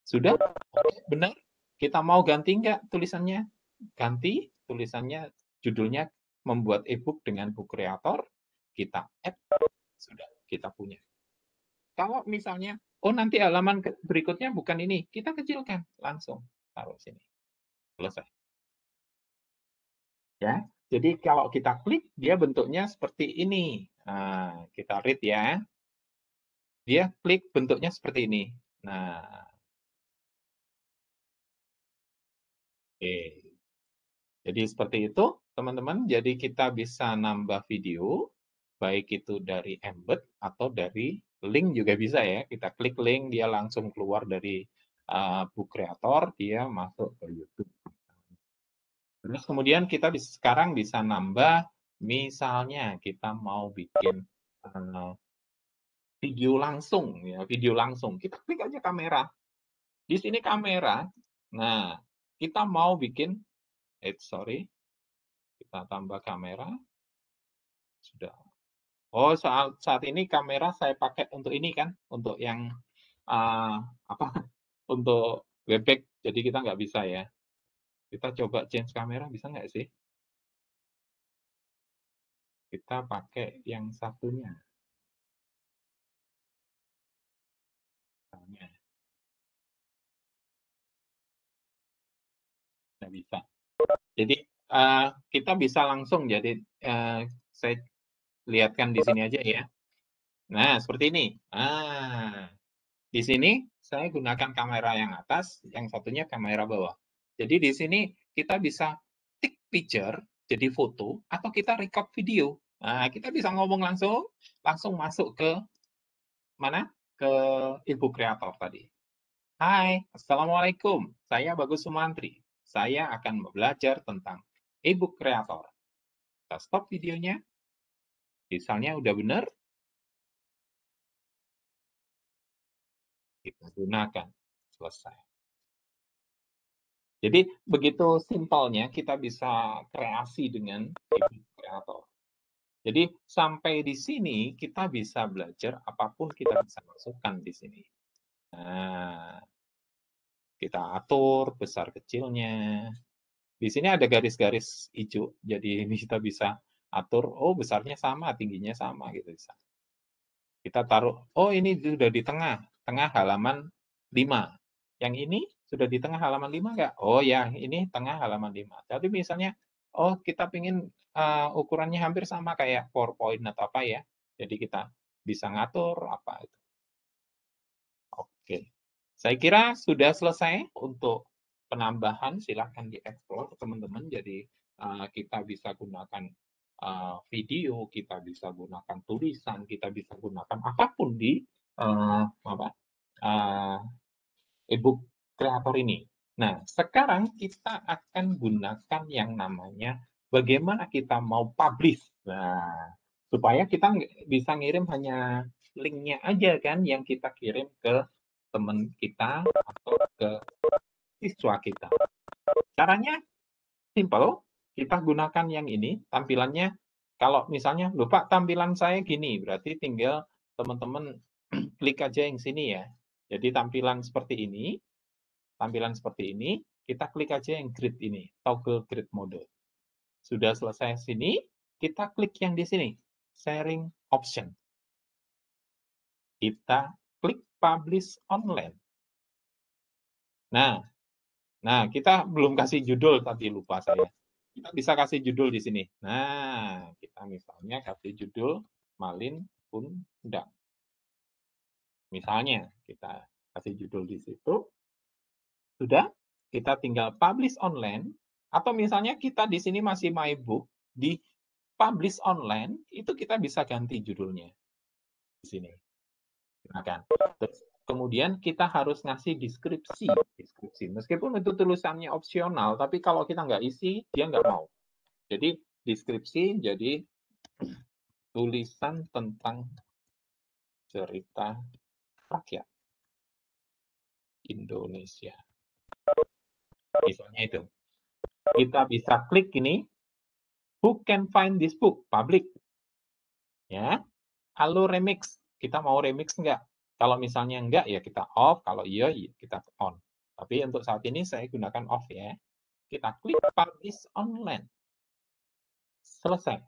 Sudah? Oke, benar? Kita mau ganti nggak tulisannya? Ganti tulisannya, judulnya membuat e-book dengan Book Creator. Kita add, sudah, kita punya. Kalau misalnya, oh nanti halaman berikutnya bukan ini, kita kecilkan, langsung taruh sini. Selesai. Ya, jadi kalau kita klik, dia bentuknya seperti ini. Nah, kita read ya. Dia klik bentuknya seperti ini. Nah, oke. Jadi seperti itu, teman-teman. Jadi kita bisa nambah video, baik itu dari embed atau dari link juga bisa ya. Kita klik link, dia langsung keluar dari Book Creator, dia masuk ke YouTube. Terus kemudian kita sekarang bisa nambah, misalnya kita mau bikin video langsung, ya, video langsung. Kita klik aja kamera. Di sini kamera. Nah, kita mau bikin, kita tambah kamera. Sudah. Oh, saat ini kamera saya pakai untuk ini kan, untuk yang apa? Untuk webback. Jadi kita nggak bisa ya. Kita coba change kamera, bisa nggak sih? Kita pakai yang satunya. Nggak bisa. Jadi kita bisa langsung, jadi saya lihatkan di sini aja ya. Nah, seperti ini. Nah, di sini saya gunakan kamera yang atas, yang satunya kamera bawah. Jadi di sini kita bisa take picture, jadi foto, atau kita record video. Nah, kita bisa ngomong langsung masuk ke mana? Ke e-book creator tadi. Hai, Assalamualaikum. Saya Bagus Sumantri. Saya akan belajar tentang e-book creator. Kita stop videonya. Misalnya udah benar, kita gunakan. Selesai. Jadi begitu simpelnya kita bisa kreasi dengan e-book creator. Jadi sampai di sini kita bisa belajar apapun kita bisa masukkan di sini. Nah, kita atur besar kecilnya. Di sini ada garis-garis hijau, jadi kita bisa atur, oh besarnya sama, tingginya sama gitu bisa. Kita taruh, oh ini sudah di tengah halaman 5. Yang ini sudah di tengah halaman 5 nggak? Oh ya, ini tengah halaman 5. Tapi misalnya, oh kita ingin ukurannya hampir sama kayak PowerPoint atau apa ya. Jadi kita bisa ngatur apa itu. Oke. Saya kira sudah selesai untuk penambahan, silahkan dieksplor teman-teman. Jadi kita bisa gunakan video, kita bisa gunakan tulisan, kita bisa gunakan apapun di e-book kreator ini. Nah, sekarang kita akan gunakan yang namanya bagaimana kita mau publish. Nah, supaya kita bisa ngirim hanya linknya aja kan yang kita kirim ke teman kita atau ke siswa kita. Caranya simple, kita gunakan yang ini, tampilannya kalau misalnya, loh Pak, tampilan saya gini, berarti tinggal teman-teman klik aja yang sini ya. Jadi tampilan seperti ini, kita klik aja yang grid ini, toggle grid mode. Sudah selesai sini, kita klik yang di sini, sharing option. Kita klik publish online. Nah, kita belum kasih judul tadi, lupa saya. Kita bisa kasih judul di sini. Nah, kita misalnya kasih judul Malin Undang. Misalnya, kita kasih judul di situ. Sudah, kita tinggal publish online. Atau misalnya kita di sini masih my book, di publish online, itu kita bisa ganti judulnya. Di sini. Silakan. Terus, kemudian kita harus ngasih deskripsi. Meskipun itu tulisannya opsional, tapi kalau kita nggak isi, dia nggak mau. Jadi deskripsi jadi tulisan tentang cerita rakyat Indonesia. Misalnya itu. Kita bisa klik ini, who can find this book? Public. Ya. Halo remix. Kita mau remix nggak? Kalau misalnya enggak, ya kita off. Kalau iya, kita on. Tapi untuk saat ini saya gunakan off ya. Kita klik publish online. Selesai.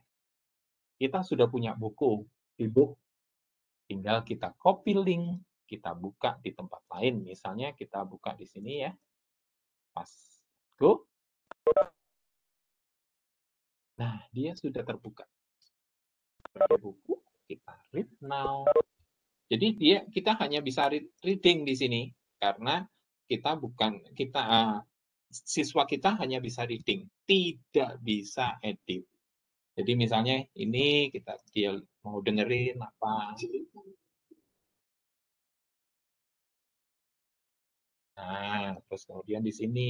Kita sudah punya buku, e-book. Tinggal kita copy link, kita buka di tempat lain. Misalnya kita buka di sini ya. Pas. Go. Nah, dia sudah terbuka. Sebagai buku, kita read now. Jadi kita hanya bisa reading di sini karena siswa kita hanya bisa reading, tidak bisa edit. Jadi misalnya ini dia mau dengerin apa. Nah, terus kemudian di sini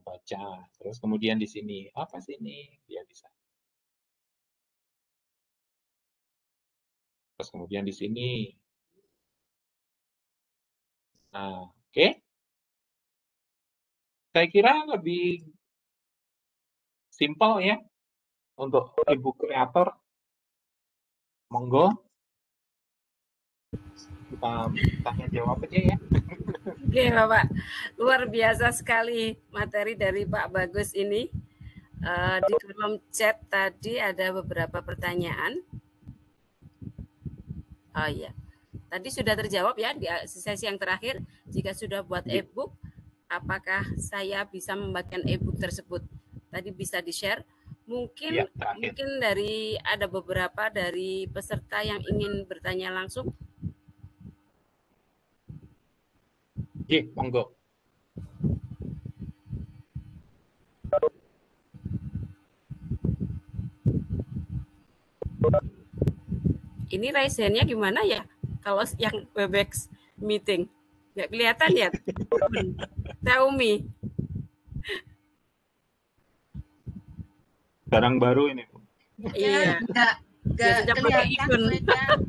baca, terus kemudian di sini apa sih ini dia bisa. Terus kemudian di sini. Nah, oke. Saya kira lebih simpel ya untuk e-book kreator. Monggo kita tanya jawab aja ya. Oke Bapak, luar biasa sekali materi dari Pak Bagus ini. Di kolom chat tadi ada beberapa pertanyaan. Oh iya, tadi sudah terjawab ya di sesi yang terakhir. Jika sudah buat e-book, apakah saya bisa membagikan e-book tersebut? Tadi bisa di-share. Mungkin dari ada beberapa dari peserta yang ingin bertanya langsung. Oke, monggo. Ini raise hand-nya gimana ya? Kalau yang Webex meeting nggak kelihatan ya? Taumi. Barang baru ini. Iya. Nggak kelihatan, Bu Endang.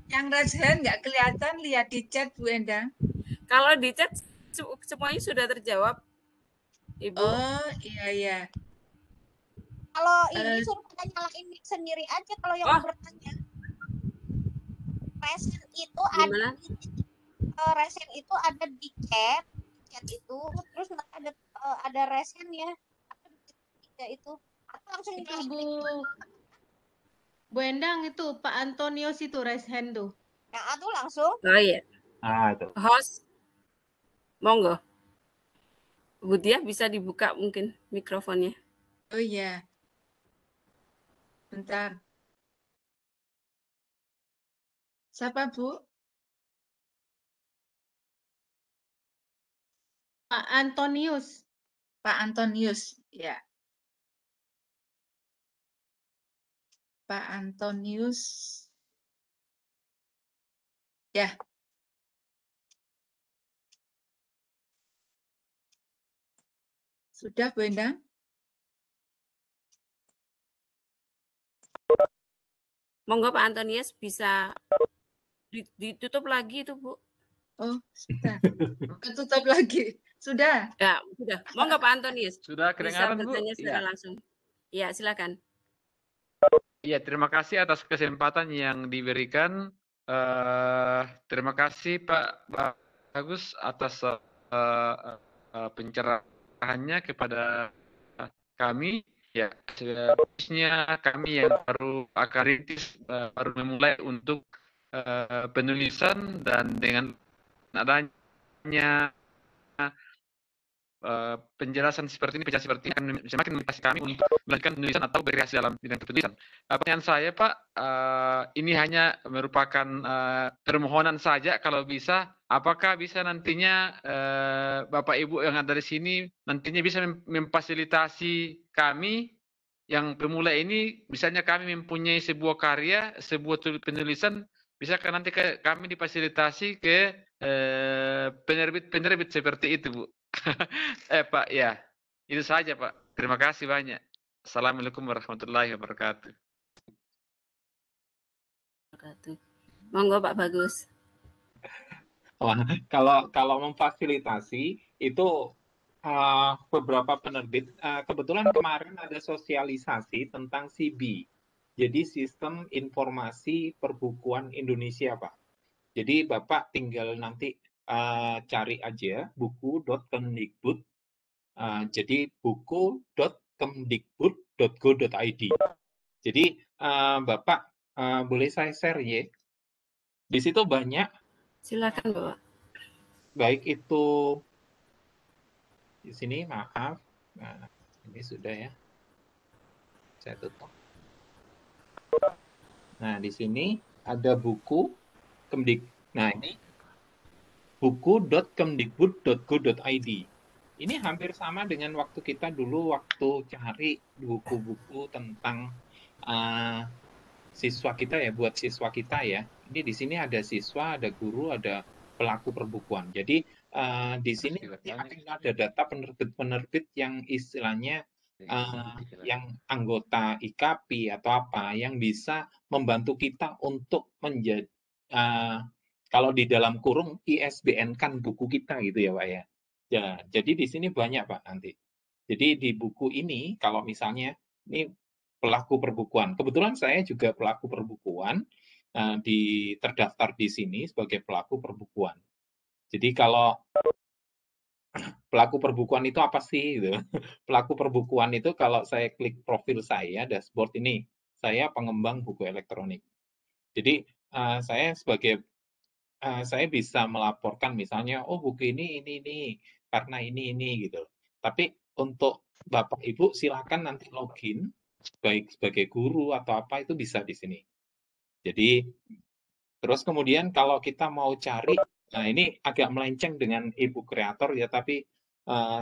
Yang raise hand nggak kelihatan, lihat di chat, Bu Endang. Kalau di chat semuanya sudah terjawab, Ibu. Oh, iya. Kalau ini suruh kita nyalain mic sendiri aja kalau yang mau bertanya. Resen itu ada resen itu ada di chat itu, terus ada resen ya. Itu atau langsung itu Bu Endang itu Pak Antonius itu raise hand tuh. Nah, tuh langsung. Oh iya. Itu. Host. Monggo. Bu Dia bisa dibuka mungkin mikrofonnya. Oh iya. Bentar. Siapa, Bu? Pak Antonius. Pak Antonius, ya. Pak Antonius. Ya. Sudah, Bu Endang? Monggo Pak Antonius bisa ditutup lagi itu, Bu. Oh, sudah. Tutup lagi. Sudah. Ya, sudah. Monggo Pak Antonius. Sudah Bisa kedengaran, Bu? bertanya secara Ya. langsung. Ya, silakan. Ya, terima kasih atas kesempatan yang diberikan. Terima kasih Pak Bagus atas pencerahannya kepada kami. Ya, khususnya kami yang baru akan rintis, baru memulai untuk penulisan, dan dengan adanya penjelasan seperti ini, penjelasan seperti ini akan semakin memotivasi kami untuk melakukan penulisan atau berkreasi dalam bidang penulisan. Pertanyaan saya, Pak, ini hanya merupakan permohonan saja. Kalau bisa, apakah bisa nantinya Bapak Ibu yang ada di sini nantinya bisa memfasilitasi kami yang pemula ini, misalnya kami mempunyai sebuah karya, sebuah penulisan, bisakah nanti kami difasilitasi ke penerbit-penerbit seperti itu, Bu? Pak, ya, itu saja, Pak. Terima kasih banyak. Assalamualaikum warahmatullahi wabarakatuh. Monggo Pak Bagus. Wah, kalau memfasilitasi itu beberapa penerbit, kebetulan kemarin ada sosialisasi tentang SIBI, jadi Sistem Informasi Perbukuan Indonesia, Pak. Jadi Bapak tinggal nanti cari aja buku.kemdikbud, jadi buku.kemdikbud.go.id. Jadi Bapak boleh saya share ya. Di situ banyak. Silakan, Bapak. Baik itu di sini, maaf. Nah, ini sudah ya. Saya tutup. Nah, di sini ada buku Kemdik. Nah, ini buku.kemdikbud.go.id. Ini hampir sama dengan waktu kita dulu waktu cari buku-buku tentang siswa kita ya, buat siswa kita ya. Ini di sini ada siswa, ada guru, ada pelaku perbukuan. Jadi di sini akan ada data penerbit-penerbit yang istilahnya yang anggota IKAPI atau apa yang bisa membantu kita untuk menjadi kalau di dalam kurung ISBN kan buku kita gitu ya, Pak ya. Ya, jadi di sini banyak, Pak, nanti. Jadi di buku ini kalau misalnya ini pelaku perbukuan. Kebetulan saya juga pelaku perbukuan, terdaftar di sini sebagai pelaku perbukuan. Jadi kalau pelaku perbukuan itu apa sih? Gitu. Pelaku perbukuan itu kalau saya klik profil saya, dashboard ini, saya pengembang buku elektronik. Jadi saya saya bisa melaporkan misalnya, oh buku ini karena ini gitu. Tapi untuk Bapak Ibu silakan nanti login, baik sebagai guru atau apa itu bisa di sini. Jadi terus kemudian kalau kita mau cari, nah ini agak melenceng dengan e-book kreator ya, tapi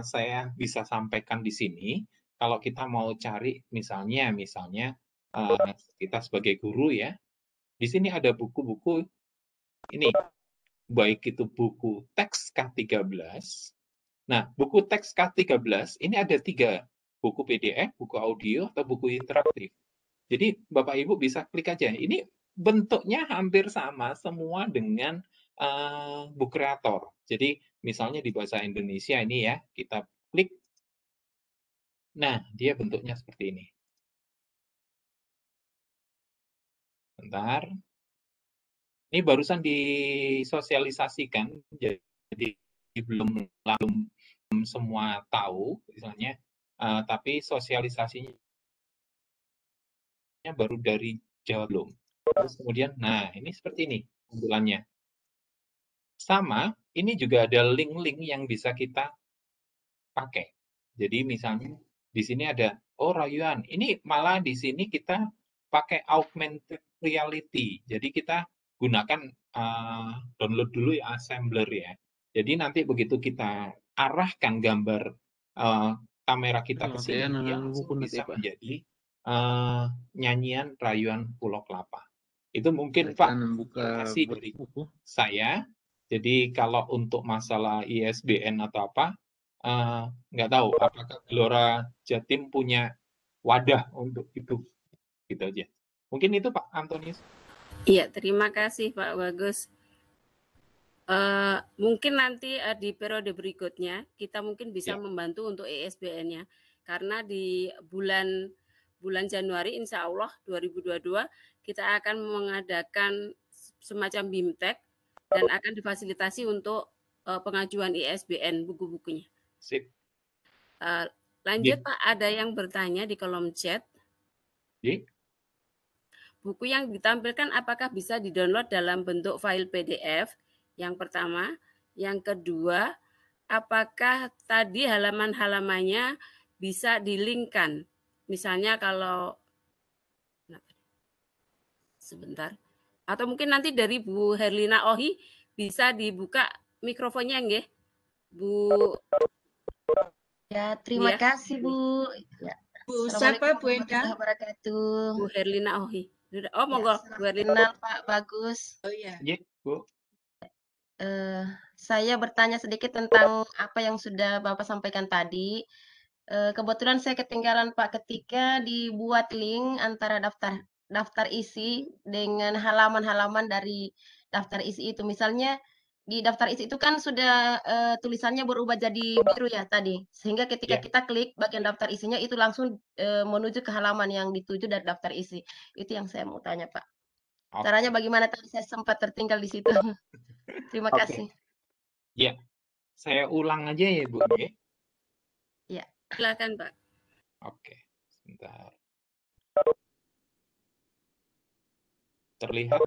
saya bisa sampaikan di sini. Kalau kita mau cari misalnya kita sebagai guru ya, di sini ada buku-buku ini, baik itu buku teks K13. Nah, buku teks K13 ini ada 3, buku PDF, buku audio, atau buku interaktif. Jadi Bapak Ibu bisa klik aja. Ini bentuknya hampir sama semua dengan Book Creator. Jadi misalnya di bahasa Indonesia ini ya, kita klik. Nah, dia bentuknya seperti ini. Bentar. Ini barusan disosialisasikan, jadi belum semua tahu, misalnya, tapi sosialisasinya baru dari Jawab belum. Terus kemudian, nah ini seperti ini tampilannya. Sama, ini juga ada link-link yang bisa kita pakai. Jadi misalnya di sini ada, oh rayuan, ini malah di sini kita pakai augmented reality. Jadi kita gunakan download dulu ya assembler ya. Jadi nanti begitu kita arahkan gambar kamera kita ke sini, dia langsung bisa menjadi nyanyian rayuan Pulau Kelapa. Itu mungkin Pak informasi dari saya. Jadi kalau untuk masalah ISBN atau apa, nggak tahu apakah Gelora Jatim punya wadah untuk itu. Gitu aja. Mungkin itu Pak Antonius. Iya, terima kasih Pak Bagus. Mungkin nanti di periode berikutnya kita mungkin bisa membantu untuk ISBN-nya, karena di bulan Januari insya Allah 2022 kita akan mengadakan semacam BIMTEK dan akan difasilitasi untuk pengajuan ISBN buku-bukunya. Sip. Lanjut Pak, ada yang bertanya di kolom chat. Buku yang ditampilkan apakah bisa di-download dalam bentuk file PDF? Yang pertama. Yang kedua, apakah tadi halaman-halamannya bisa di-link-kan? Misalnya kalau sebentar. Atau mungkin nanti dari Bu Herlina Ohi bisa dibuka mikrofonnya nggih? Bu. Ya, terima kasih Bu. Ya. Bu, siapa Bu Enda? Wabarakatuh. Bu Herlina Ohi. Oh, monggo Bu Herlina. Kenal Pak Bagus. Oh iya. Bu. Saya bertanya sedikit tentang apa yang sudah Bapak sampaikan tadi. Kebetulan saya ketinggalan Pak ketika dibuat link antara daftar isi dengan halaman-halaman dari daftar isi itu. Misalnya di daftar isi itu kan sudah tulisannya berubah jadi biru ya tadi. Sehingga ketika kita klik bagian daftar isinya itu langsung menuju ke halaman yang dituju dari daftar isi. Itu yang saya mau tanya Pak. Caranya bagaimana tadi saya sempat tertinggal di situ. Terima kasih. Ya, saya ulang aja ya Bu. Ya. Silakan Pak. Oke, sebentar. Terlihat?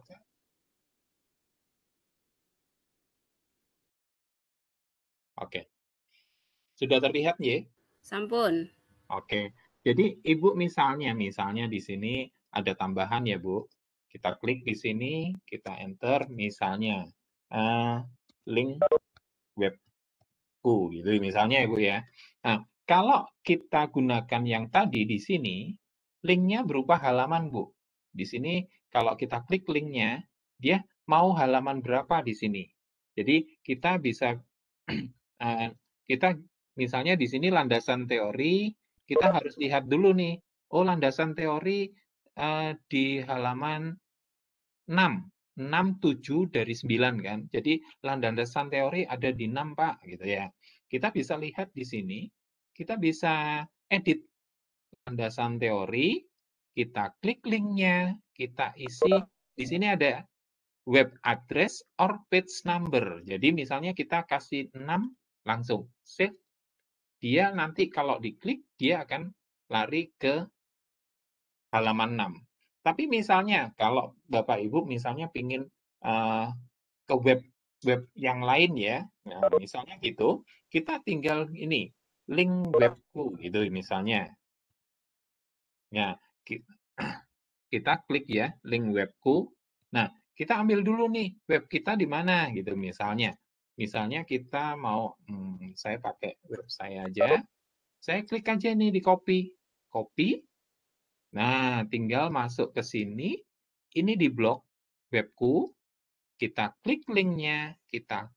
Oke. Sudah terlihat ya? Sampun. Oke. Jadi Ibu misalnya di sini ada tambahan ya Bu. Kita klik di sini, kita enter misalnya link webku gitu misalnya ya Bu ya. Nah, kalau kita gunakan yang tadi di sini, linknya berupa halaman Bu. Di sini kalau kita klik linknya, dia mau halaman berapa di sini. Jadi kita bisa kita misalnya di sini landasan teori, kita harus lihat dulu nih. Oh, landasan teori di halaman 6, 7 dari 9 kan. Jadi landasan teori ada di 6 Pak gitu ya. Kita bisa lihat di sini, kita bisa edit landasan teori, kita klik linknya, kita isi. Di sini ada web address or page number. Jadi misalnya kita kasih 6, langsung save. Dia nanti kalau diklik, dia akan lari ke halaman 6. Tapi misalnya kalau Bapak Ibu misalnya pingin ke web yang lain ya, nah, misalnya gitu, kita tinggal ini link webku gitu misalnya. Nah, kita klik ya link webku. Nah, kita ambil dulu nih web kita di mana gitu misalnya. Misalnya kita mau saya pakai web saya aja. Saya klik aja nih di copy. Nah, tinggal masuk ke sini, ini di blok webku, kita klik linknya, kita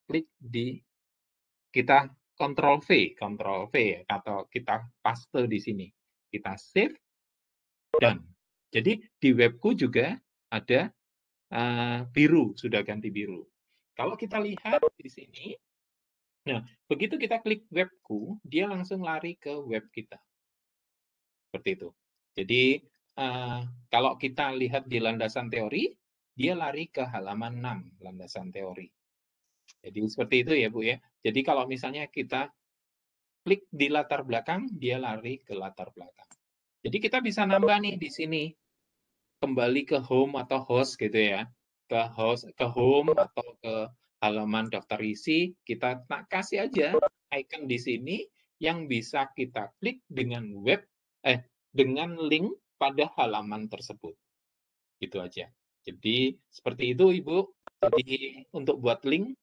Ctrl V atau kita paste di sini. Kita save, dan jadi di webku juga ada biru, sudah ganti biru. Kalau kita lihat di sini, nah begitu kita klik webku, dia langsung lari ke web kita. Seperti itu. Jadi kalau kita lihat di landasan teori, dia lari ke halaman 6 landasan teori. Jadi seperti itu ya Bu ya. Jadi kalau misalnya kita klik di latar belakang, dia lari ke latar belakang. Jadi kita bisa nambah nih di sini. kembali ke home atau host gitu ya, ke home atau ke halaman daftar isi, kita kasih aja icon di sini yang bisa kita klik dengan dengan link pada halaman tersebut. Gitu aja. Jadi seperti itu Ibu. Jadi untuk buat link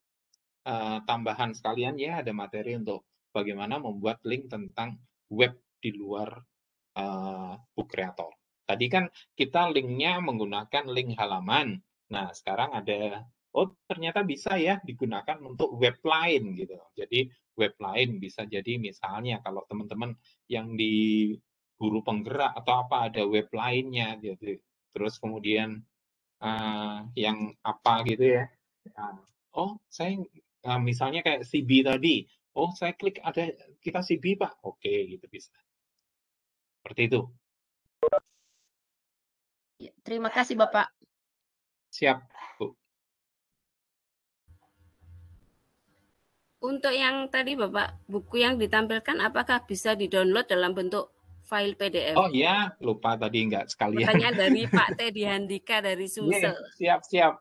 tambahan sekalian ya, ada materi untuk bagaimana membuat link tentang web di luar Book Creator. Tadi kan kita linknya menggunakan link halaman. Nah, sekarang ada, oh ternyata bisa ya digunakan untuk web lain gitu. Jadi web lain bisa jadi misalnya kalau teman-teman yang di guru penggerak atau apa ada web lainnya gitu. Terus kemudian yang apa gitu ya. Oh, saya misalnya kayak CB tadi. Oh, saya klik ada kita CB Pak. Oke, gitu bisa. Seperti itu. Ya, terima kasih Bapak. Siap, Bu. Untuk yang tadi Bapak, buku yang ditampilkan apakah bisa di-download dalam bentuk file PDF? Oh iya, lupa tadi enggak sekalian. Pertanyaan dari Pak Teddy Handika dari Sumsel. Siap.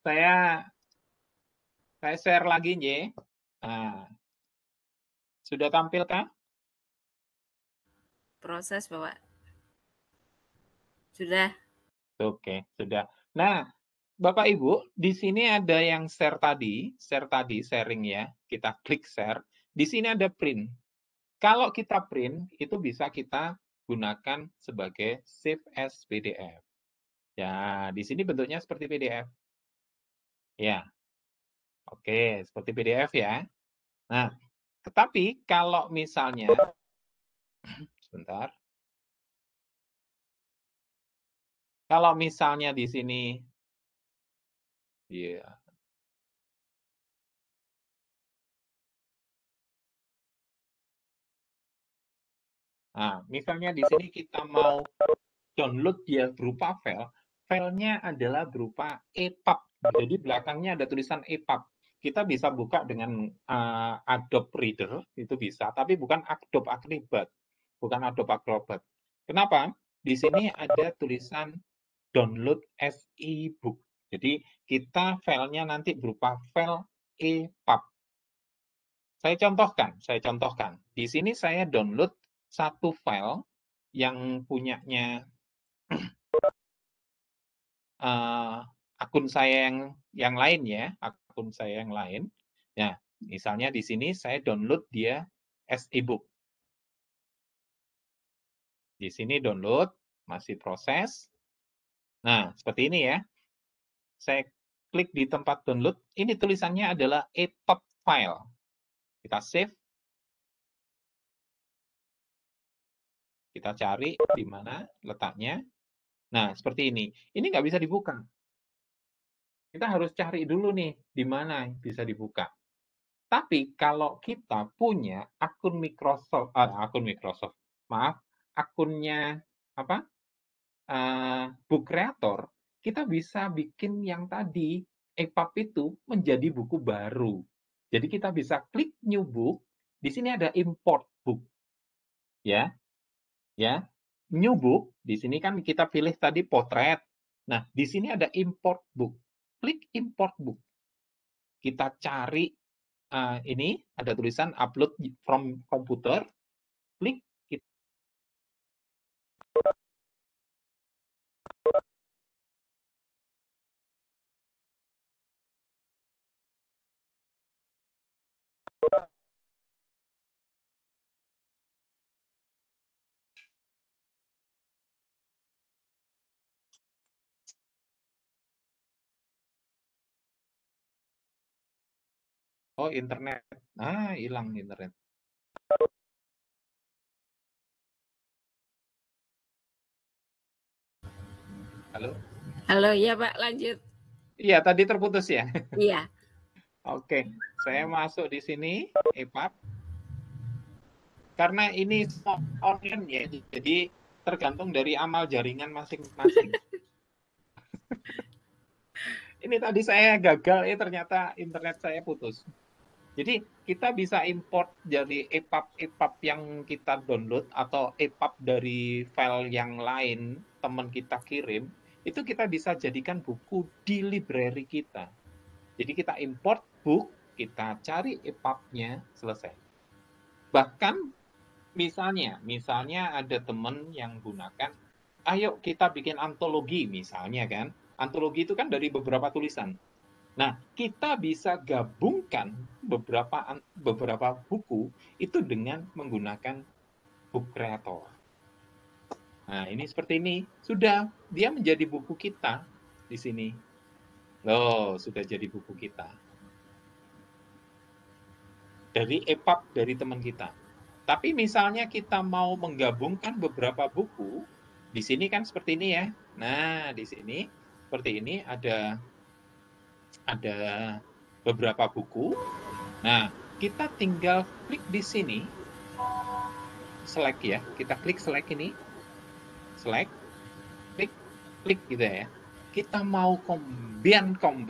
Saya share lagi, Nye. Nah, sudah tampilkah? Proses, Bapak. Sudah. Oke, sudah. Nah, Bapak Ibu, di sini ada yang share tadi, sharing ya. Kita klik share. Di sini ada print. Kalau kita print, itu bisa kita gunakan sebagai save as PDF. Ya, di sini bentuknya seperti PDF. Ya. Oke, seperti PDF ya. Nah, tetapi kalau misalnya sebentar. Kalau misalnya di sini ya. Nah, misalnya di sini kita mau download dia berupa file, filenya adalah berupa EPUB. Jadi belakangnya ada tulisan EPUB. Kita bisa buka dengan Adobe Reader, itu bisa, tapi bukan Adobe Acrobat. Bukan Adobe Acrobat. Kenapa? Di sini ada tulisan download as e-book. Jadi kita filenya nanti berupa file EPUB. Saya contohkan. Di sini saya download satu file yang punyanya akun saya yang lain ya, akun saya yang lain. Nah, misalnya di sini saya download dia as e-book. Di sini download, masih proses. Nah, seperti ini ya. Saya klik di tempat download, ini tulisannya adalah EPUB file. Kita save. Kita cari di mana letaknya. Nah, seperti ini. Ini nggak bisa dibuka. Kita harus cari dulu nih, di mana bisa dibuka. Tapi kalau kita punya akun Microsoft, akunnya apa? Book Creator, kita bisa bikin yang tadi EPUB itu menjadi buku baru. Jadi kita bisa klik New Book. Di sini ada Import Book, ya. New Book. Di sini kan kita pilih tadi potret. Nah, di sini ada Import Book. Klik Import Book. Kita cari ini ada tulisan upload from computer. Klik. Oh, internet. Hilang internet. Halo? Halo, iya Pak, lanjut. Iya, tadi terputus ya? Iya. Oke, saya masuk di sini, EPUB. Karena ini online ya, jadi tergantung dari amal jaringan masing-masing. Ini tadi saya gagal, ternyata internet saya putus. Jadi kita bisa import dari EPUB yang kita download atau EPUB dari file yang lain teman kita kirim, itu kita bisa jadikan buku di library kita. Jadi kita import book, kita cari EPUB-nya, selesai. Bahkan misalnya ada teman yang gunakan, ayo kita bikin antologi misalnya kan. Antologi itu kan dari beberapa tulisan. Nah, kita bisa gabungkan beberapa buku itu dengan menggunakan book creator. Nah, ini seperti ini. Sudah, dia menjadi buku kita di sini. Loh, sudah jadi buku kita. Dari EPUB dari teman kita. Tapi misalnya kita mau menggabungkan beberapa buku, di sini kan seperti ini ya. Nah, di sini seperti ini ada beberapa buku. Nah, kita tinggal klik di sini, select ya. Kita klik select ini, select, klik gitu ya. Kita mau combine-kan,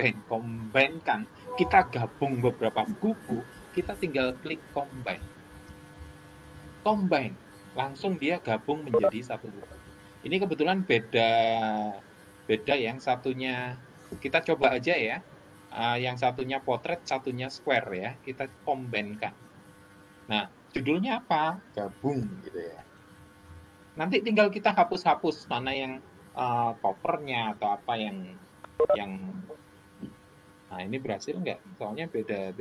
kita gabung beberapa buku, kita tinggal klik combine. Combine, langsung dia gabung menjadi satu buku. Ini kebetulan beda yang satunya, kita coba aja ya. Yang satunya potret, satunya square ya. Kita combine-kan. Nah, judulnya apa? Gabung gitu ya. Nanti tinggal kita hapus-hapus mana yang covernya atau apa yang nah ini berhasil nggak? Soalnya beda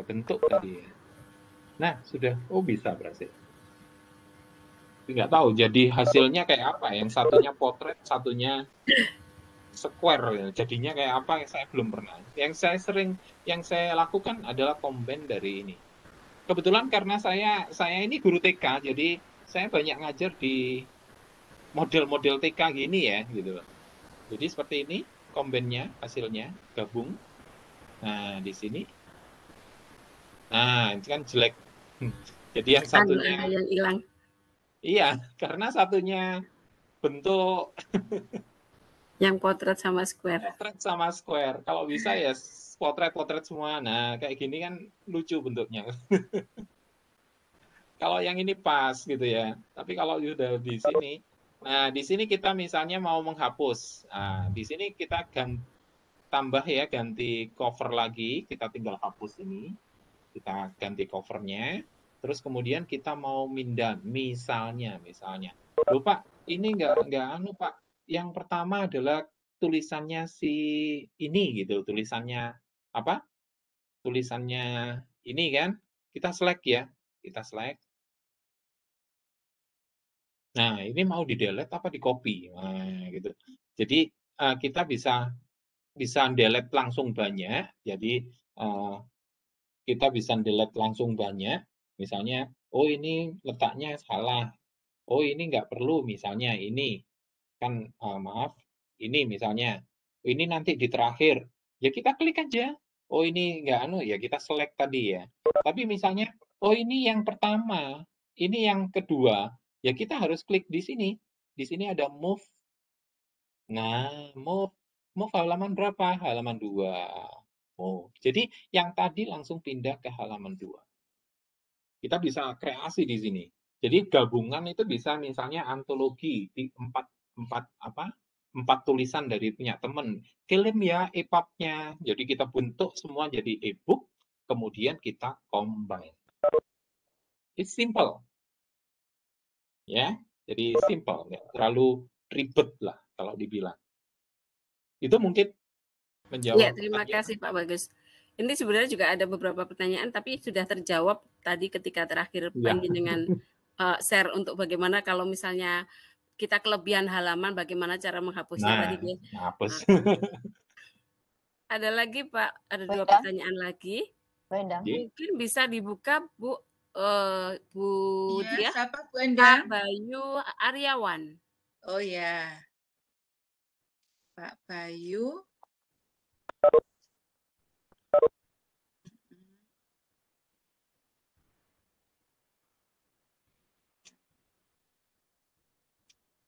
bentuk tadi ya. Nah, sudah. Oh, bisa berhasil. Nggak tahu jadi hasilnya kayak apa. Yang satunya potret, satunya square ya. Jadinya kayak apa saya belum pernah. Yang saya lakukan adalah combine dari ini. Kebetulan karena saya ini guru TK, jadi saya banyak ngajar di model-model TK gini ya gitu. Jadi seperti ini combine-nya, hasilnya gabung. Nah, di sini. Nah, ini kan jelek. Jadi yang satunya Ada yang hilang. Iya, karena satunya bentuk yang potret sama square. Potret sama square. Kalau bisa ya potret semua. Nah, kayak gini kan lucu bentuknya. Kalau yang ini pas gitu ya. Tapi kalau udah di sini, nah di sini kita misalnya mau menghapus. Nah, di sini kita tambah ya, ganti cover lagi. Kita tinggal hapus ini. Kita ganti covernya. Terus kemudian kita mau mindah, misalnya. Loh Pak, ini nggak Pak. Yang pertama adalah tulisannya si ini gitu, tulisannya apa? Tulisannya ini kan, kita select ya, kita select. Nah, ini mau di delete apa di copy? Nah, gitu. Jadi kita bisa delete langsung banyak. Jadi kita bisa delete langsung banyak. Misalnya, oh ini letaknya salah. Oh ini nggak perlu, misalnya ini kan maaf, ini misalnya, ini nanti di terakhir, ya kita klik aja. Oh ini nggak ya kita select tadi ya. Tapi misalnya, oh ini yang pertama, ini yang kedua, ya kita harus klik di sini. Di sini ada move. Nah, move halaman berapa? Halaman 2. Oh, jadi yang tadi langsung pindah ke halaman 2. Kita bisa kreasi di sini. Jadi gabungan itu bisa misalnya antologi di empat tulisan dari punya teman. Kirim ya EPUB-nya. Jadi kita bentuk semua jadi e-book, kemudian kita combine. It's simple. Ya, jadi simple, nggak terlalu ribet lah kalau dibilang. Itu mungkin menjawab. Ya, terima kasih Pak Bagus. Ini sebenarnya juga ada beberapa pertanyaan, tapi sudah terjawab tadi ketika terakhir Panjenengan share untuk bagaimana kalau misalnya kita kelebihan halaman, bagaimana cara menghapusnya tadi dia. Hapus. Ada lagi Pak, ada 2 pertanyaan lagi. Endang. Mungkin bisa dibuka Bu Dia. Siapa Bu Endang? Pak Bayu Aryawan. Oh ya, Pak Bayu.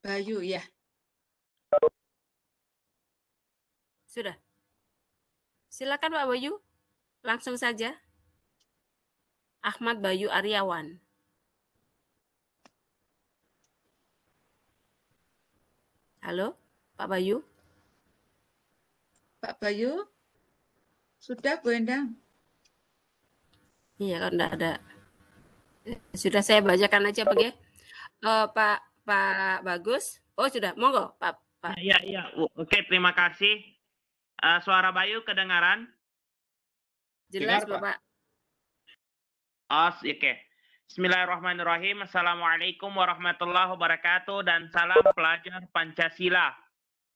Bayu ya. Sudah. Silakan Pak Bayu. langsung saja. Ahmad Bayu Aryawan. Halo, Pak Bayu? Pak Bayu? Sudah, Bu Endang? Iya, kalau enggak ada. Sudah saya bacakan aja, Pak ya. Pak Bagus. Oh, sudah. Monggo, Pak. Ya. Oke, terima kasih. Suara Bayu kedengaran? Jelas, Dengar, Pak. Bapak. Oke. Bismillahirrahmanirrahim. Assalamualaikum warahmatullahi wabarakatuh dan salam pelajar Pancasila.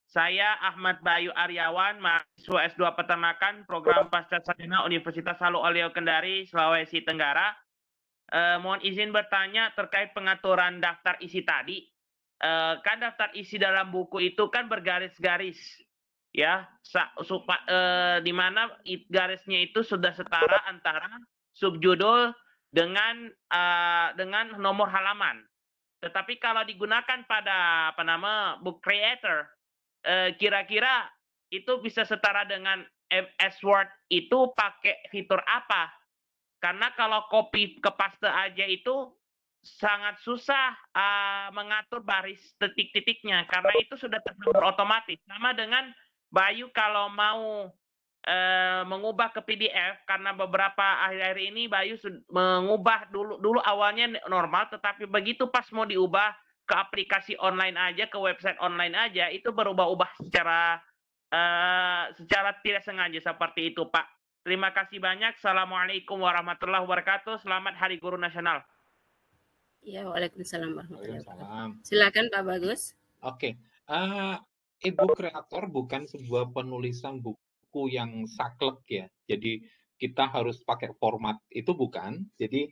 Saya Ahmad Bayu Aryawan, mahasiswa S2 Peternakan, Program Pasca Sarjana Universitas Halu Oleo Kendari, Sulawesi Tenggara. Mohon izin bertanya terkait pengaturan daftar isi tadi. Kan daftar isi dalam buku itu kan bergaris-garis, ya, di mana garisnya itu sudah setara antara subjudul dengan nomor halaman. Tetapi kalau digunakan pada book creator, kira-kira itu bisa setara dengan MS Word itu pakai fitur apa? Karena kalau copy ke paste aja itu sangat susah mengatur baris titik-titiknya karena itu sudah tergambar otomatis. Sama dengan Bayu kalau mau mengubah ke PDF, karena beberapa akhir-akhir ini Bayu mengubah dulu awalnya normal, tetapi begitu pas mau diubah ke aplikasi online aja, ke website online aja, itu berubah-ubah secara tidak sengaja seperti itu, Pak. Terima kasih banyak. Assalamualaikum warahmatullahi wabarakatuh. Selamat Hari Guru Nasional. Ya, waalaikumsalam warahmatullahi wabarakatuh. Waalaikumsalam. Silakan Pak Bagus. Oke. E-book Creator bukan sebuah penulisan buku yang saklek ya. Jadi kita harus pakai format itu bukan. Jadi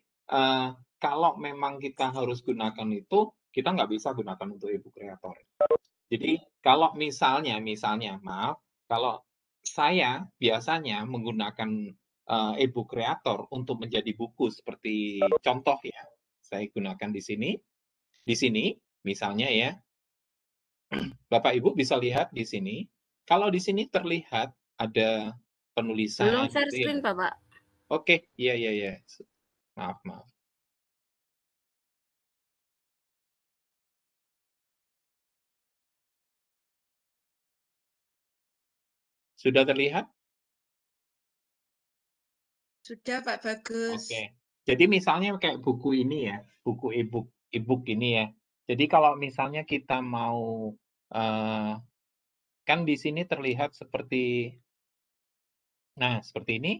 kalau memang kita harus gunakan itu, kita nggak bisa gunakan untuk e-book Creator. Jadi kalau misalnya, maaf, kalau saya biasanya menggunakan e-book Creator untuk menjadi buku seperti contoh ya, saya gunakan di sini misalnya ya, Bapak Ibu bisa lihat di sini. Kalau di sini terlihat ada penulisan. Belum share gitu screen, ya. Bapak. Oke, iya. Maaf. Sudah terlihat? Sudah, Pak Bagus. Oke. Jadi misalnya kayak buku ini ya, buku e-book ini ya. Jadi kalau misalnya kita mau kan di sini terlihat seperti, nah seperti ini,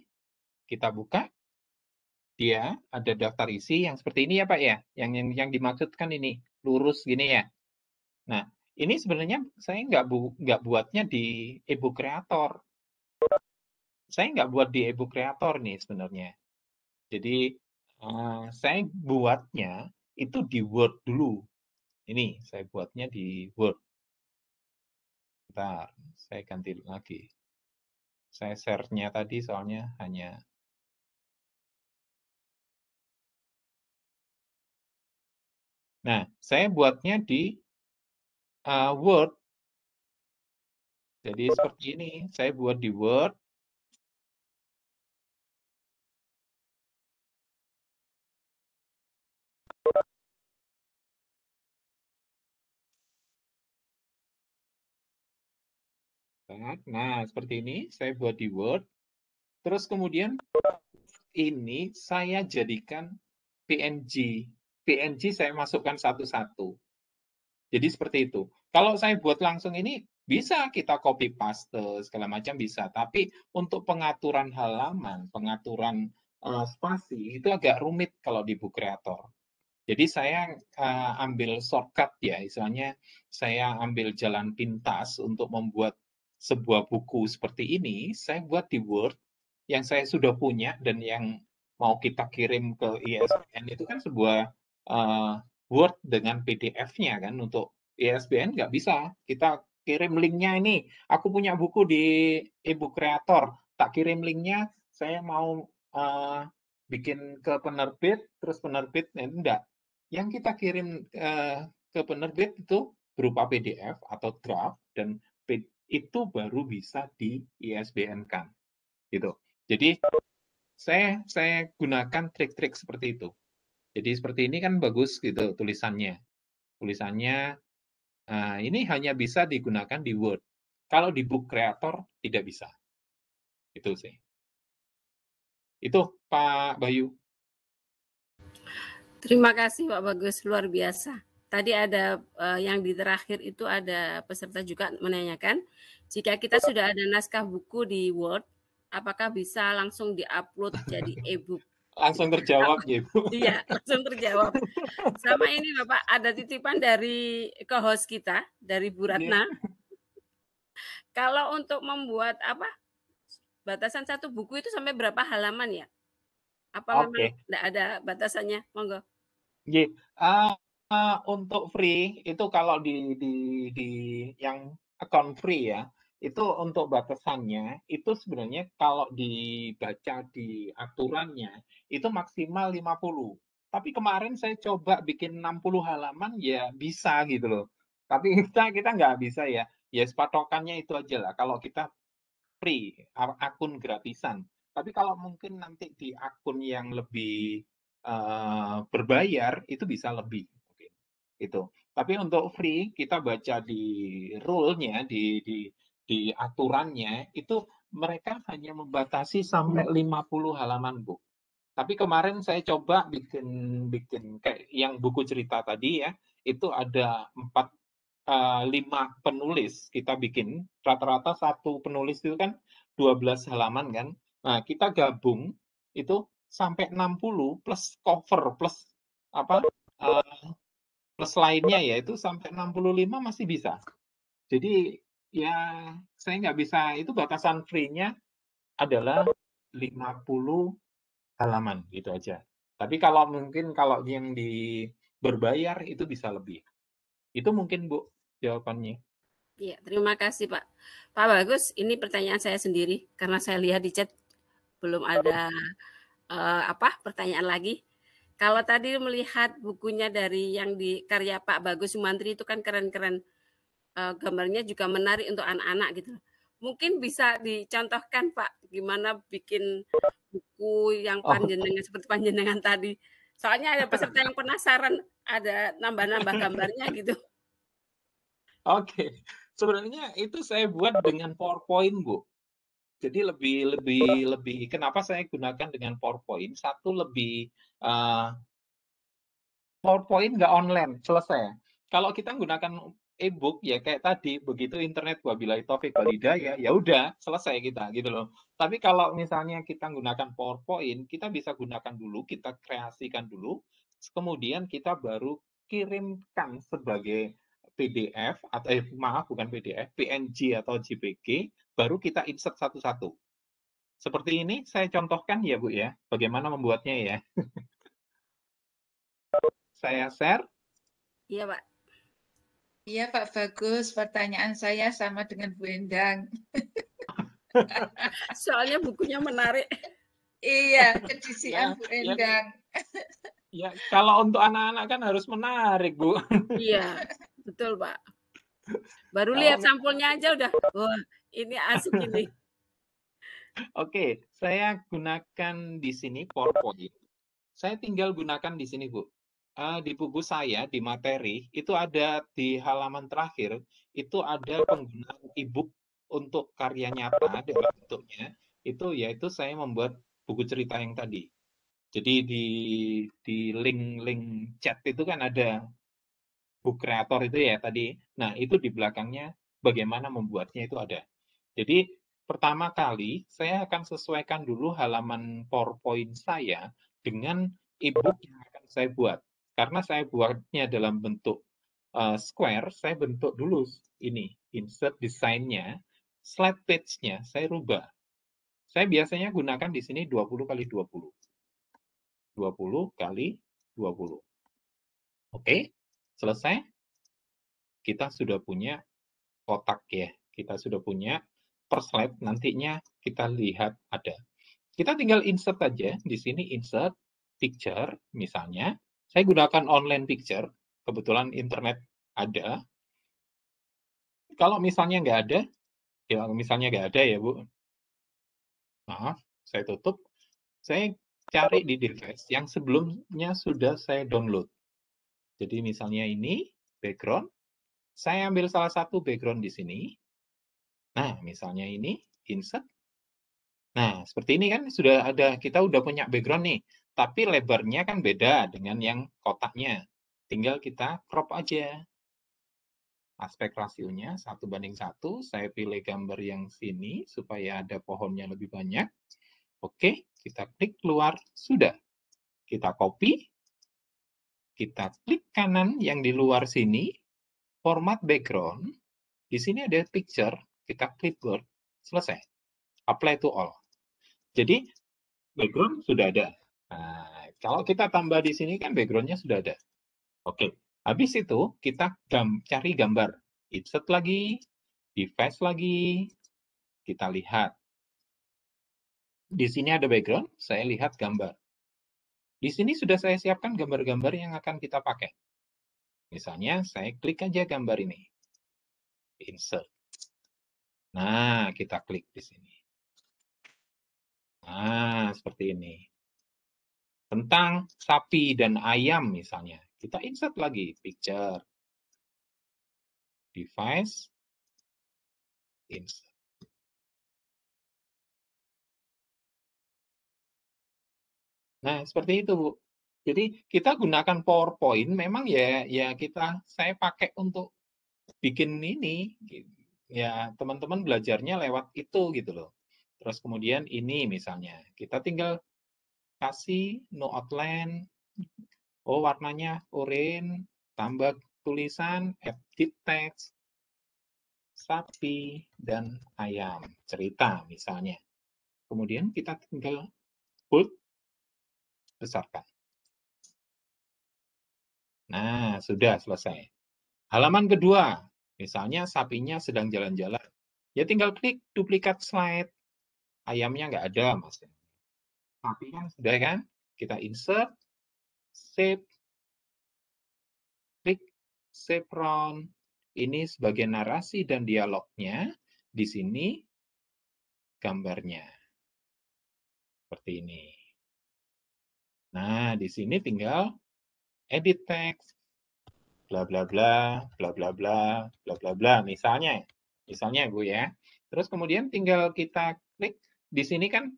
kita buka, dia ada daftar isi yang seperti ini ya Pak ya, yang dimaksudkan ini lurus gini ya. Nah ini sebenarnya saya nggak buatnya di e-book Creator. Saya nggak buat di e-book Creator nih sebenarnya. Jadi saya buatnya itu di Word dulu. Ini saya buatnya di Word. Bentar, saya ganti lagi. Saya share-nya tadi soalnya hanya Nah, saya buatnya di Word. Jadi seperti ini, saya buat di Word. Nah, seperti ini, saya buat di Word. Terus kemudian ini saya jadikan PNG. PNG saya masukkan satu-satu. Jadi seperti itu. Kalau saya buat langsung ini, bisa kita copy paste, segala macam bisa. Tapi untuk pengaturan halaman, pengaturan spasi, itu agak rumit kalau di Book Creator. Jadi saya ambil shortcut ya, istilahnya saya ambil jalan pintas untuk membuat sebuah buku seperti ini, saya buat di Word yang saya sudah punya dan yang mau kita kirim ke ISBN itu kan sebuah Word dengan PDF-nya kan. Untuk ISBN nggak bisa, kita kirim linknya ini, aku punya buku di e-book Creator, tak kirim linknya, saya mau bikin ke penerbit, terus penerbit enggak. Yang kita kirim ke penerbit itu berupa PDF atau draft, dan itu baru bisa di ISBN-kan. Gitu. Jadi saya gunakan trik-trik seperti itu. Jadi seperti ini kan bagus gitu tulisannya. Tulisannya ini hanya bisa digunakan di Word. Kalau di Book Creator tidak bisa. Itu sih. Itu Pak Bayu. Terima kasih Pak Bagus, luar biasa. Tadi ada yang di terakhir itu ada peserta juga menanyakan, jika kita sudah ada naskah buku di Word, apakah bisa langsung diupload jadi e-book? Langsung terjawab ya Bu. Iya, langsung terjawab. Sama ini Bapak, ada titipan dari co-host kita, dari Bu Ratna. Kalau untuk membuat batasan satu buku itu sampai berapa halaman ya? Apa memang tidak ada batasannya? Monggo. Untuk free itu kalau di yang account free ya, itu untuk batasannya itu sebenarnya kalau dibaca di aturannya itu maksimal 50. Tapi kemarin saya coba bikin 60 halaman ya bisa gitu loh. Tapi kita nggak bisa ya. Ya patokannya itu aja lah. Kalau kita free, akun gratisan. Tapi kalau mungkin nanti di akun yang lebih berbayar itu bisa lebih mungkin itu. Tapi untuk free kita baca di rule-nya di aturannya itu mereka hanya membatasi sampai 50 halaman Bu. Tapi kemarin saya coba bikin kayak yang buku cerita tadi ya, itu ada 5 penulis kita bikin, rata-rata satu penulis itu kan 12 halaman kan. Nah, kita gabung itu sampai 60 plus cover plus plus lainnya ya itu sampai 65 masih bisa. Jadi ya saya nggak bisa, itu batasan free-nya adalah 50 halaman gitu aja. Tapi kalau mungkin kalau yang di berbayar itu bisa lebih. Itu mungkin Bu jawabannya. Iya, terima kasih Pak. Pak Bagus, ini pertanyaan saya sendiri karena saya lihat di chat belum ada pertanyaan lagi. Kalau tadi melihat bukunya dari yang di karya Pak Bagus Sumantri itu kan keren-keren, gambarnya juga menarik untuk anak-anak gitu. Mungkin bisa dicontohkan Pak, gimana bikin buku yang panjenengan seperti panjenengan tadi. Soalnya ada peserta yang penasaran, ada nambah-nambah gambarnya gitu. Oke. Sebenarnya itu saya buat dengan PowerPoint, Bu. Jadi lebih kenapa saya gunakan dengan PowerPoint? Satu lebih PowerPoint nggak online, selesai. Kalau kita gunakan e-book ya kayak tadi, begitu internet wabillahi taufik wal hidayah, ya udah selesai kita gitu loh. Tapi kalau misalnya kita gunakan PowerPoint, kita bisa gunakan dulu, kita kreasikan dulu, kemudian kita baru kirimkan sebagai PDF atau maaf bukan PDF, PNG atau JPG, baru kita insert satu-satu. Seperti ini saya contohkan ya Bu ya, bagaimana membuatnya ya. Saya share. Iya Pak. Iya Pak Bagus, pertanyaan saya sama dengan Bu Endang. Soalnya bukunya menarik. Iya, kedisian Bu Endang. Ya, kalau untuk anak-anak kan harus menarik, Bu. Iya, betul, Pak. Baru lihat sampulnya aja udah, wah ini asik ini. Oke, saya gunakan di sini PowerPoint. Saya tinggal gunakan di sini, Bu. Di buku saya, di materi, itu ada di halaman terakhir, itu ada penggunaan e-book untuk karya nyata dalam bentuknya, itu yaitu saya membuat buku cerita yang tadi. Jadi di link chat itu kan ada book creator itu ya tadi. Nah, itu di belakangnya bagaimana membuatnya itu ada. Jadi pertama kali saya akan sesuaikan dulu halaman PowerPoint saya dengan e-book yang akan saya buat. Karena saya buatnya dalam bentuk square, saya bentuk dulu ini, insert desainnya, slide page-nya saya rubah. Saya biasanya gunakan di sini 20 kali 20. 20 kali 20. Oke, selesai. Kita sudah punya kotak ya. Kita sudah punya per slide, nantinya kita lihat ada. Kita tinggal insert aja. Di sini insert picture misalnya. Saya gunakan online picture. Kebetulan internet ada. Kalau misalnya nggak ada, ya misalnya nggak ada ya Bu. Maaf, saya tutup. Saya cari di device yang sebelumnya sudah saya download. Jadi misalnya ini background, saya ambil salah satu background di sini. Nah, misalnya ini insert. Nah, seperti ini kan sudah ada, kita udah punya background nih, tapi lebarnya kan beda dengan yang kotaknya. Tinggal kita crop aja. Aspek rasionya 1:1, saya pilih gambar yang sini supaya ada pohonnya lebih banyak. Oke, kita klik keluar, sudah. Kita copy, kita klik kanan yang di luar sini, format background, di sini ada picture, kita clipboard, selesai. Apply to all. Jadi, background sudah ada. Nah, kalau kita tambah di sini kan background-nya sudah ada. Oke, habis itu kita cari gambar. Insert lagi, device lagi, kita lihat. Di sini ada background, saya lihat gambar. Di sini sudah saya siapkan gambar-gambar yang akan kita pakai. Misalnya, saya klik aja gambar ini. Insert. Nah, kita klik di sini. Nah, seperti ini. Tentang sapi dan ayam misalnya. Kita insert lagi, picture. Device. Insert. Nah, seperti itu, Bu. Jadi, kita gunakan PowerPoint, memang ya saya pakai untuk bikin ini. Ya, teman-teman belajarnya lewat itu gitu loh. Terus kemudian ini misalnya, kita tinggal kasih no outline, oh warnanya oranye, tambah tulisan, edit text, sapi, dan ayam, cerita misalnya. Kemudian kita tinggal bold, besarkan. Nah, sudah selesai. Halaman kedua, misalnya sapinya sedang jalan-jalan. Ya tinggal klik duplikat slide. Ayamnya nggak ada, Mas. Sapi kan sudah kan? Kita insert, save, klik save round. Ini sebagai narasi dan dialognya. Di sini gambarnya. Seperti ini. Nah, di sini tinggal edit text, bla bla bla, bla bla bla, bla bla bla. Misalnya Bu ya. Terus kemudian tinggal kita klik di sini kan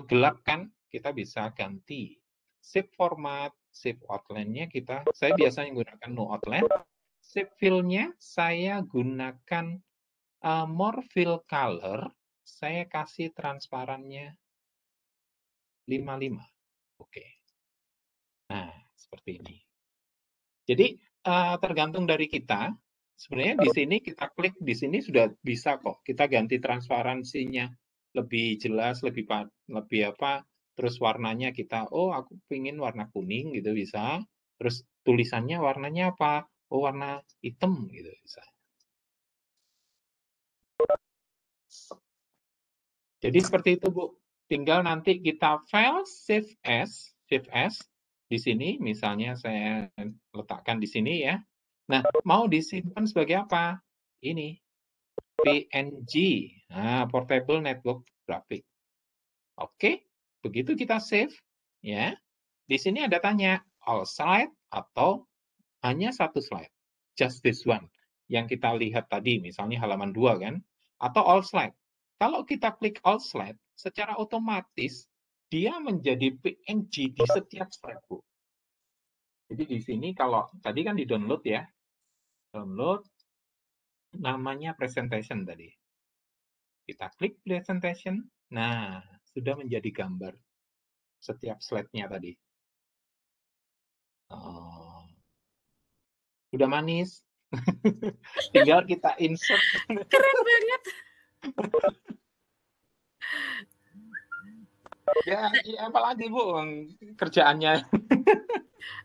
gelap kan, kita bisa ganti shape format, shape outline-nya saya biasanya gunakan no outline. Shape fill-nya saya gunakan more fill color, saya kasih transparannya 55. Oke. Nah, seperti ini. Jadi tergantung dari kita. Sebenarnya di sini kita klik di sini sudah bisa kok. Kita ganti transparansinya lebih jelas, lebih apa? Terus warnanya kita, oh aku pengen warna kuning gitu bisa. Terus tulisannya warnanya apa? Oh warna hitam gitu bisa. Jadi seperti itu Bu. Tinggal nanti kita file save as di sini. Misalnya saya letakkan di sini ya. Nah, mau disimpan sebagai apa? Ini, PNG, nah, Portable Network Graphic. Oke, begitu kita save, ya. Di sini ada tanya, all slide atau hanya satu slide? Just this one. Yang kita lihat tadi, misalnya halaman 2 kan? Atau all slide. Kalau kita klik all slide, secara otomatis dia menjadi PNG di setiap slide, Bu. Jadi di sini kalau tadi kan di-download ya. Download namanya presentation tadi. Kita klik presentation. Nah, sudah menjadi gambar setiap slide-nya tadi. Oh. Udah manis. Tinggal kita insert. Keren banget. Ya, apalagi Bu kerjaannya.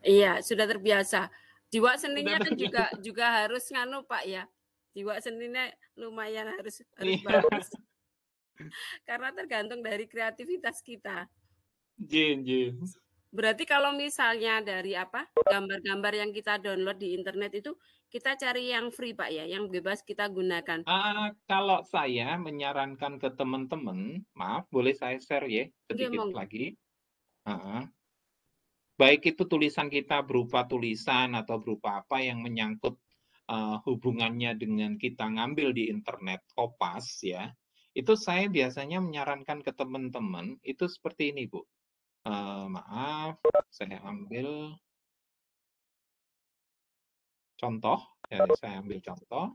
Iya, sudah terbiasa. Jiwa seninya kan juga harus nganu Pak ya. Jiwa seninya lumayan harus bagus. Karena tergantung dari kreativitas kita. Jin. Berarti kalau misalnya dari gambar-gambar yang kita download di internet itu kita cari yang free Pak ya, yang bebas kita gunakan. Kalau saya menyarankan ke teman-teman, maaf boleh saya share ya sedikit lagi. Baik itu tulisan kita berupa tulisan atau berupa apa yang menyangkut hubungannya dengan kita ngambil di internet, Kopas ya, itu saya biasanya menyarankan ke teman-teman itu seperti ini Bu. Maaf, saya ambil contoh, ya, saya ambil contoh.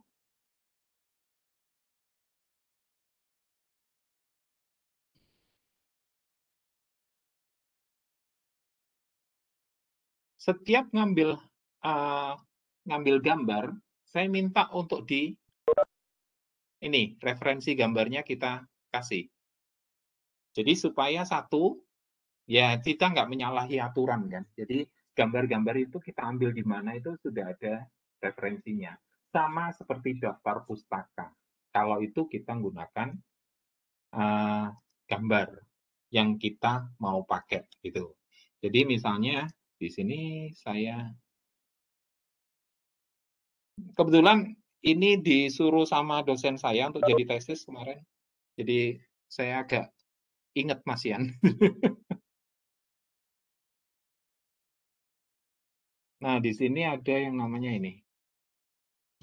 Setiap ngambil gambar, saya minta untuk ini referensi gambarnya kita kasih. Jadi supaya satu, ya kita nggak menyalahi aturan kan. Jadi gambar-gambar itu kita ambil di mana itu sudah ada referensinya. Sama seperti daftar pustaka. Kalau itu kita menggunakan gambar yang kita mau pakai gitu. Jadi misalnya di sini saya kebetulan ini disuruh sama dosen saya untuk jadi tesis kemarin. Jadi saya agak ingat Mas Yan. Nah, di sini ada yang namanya ini.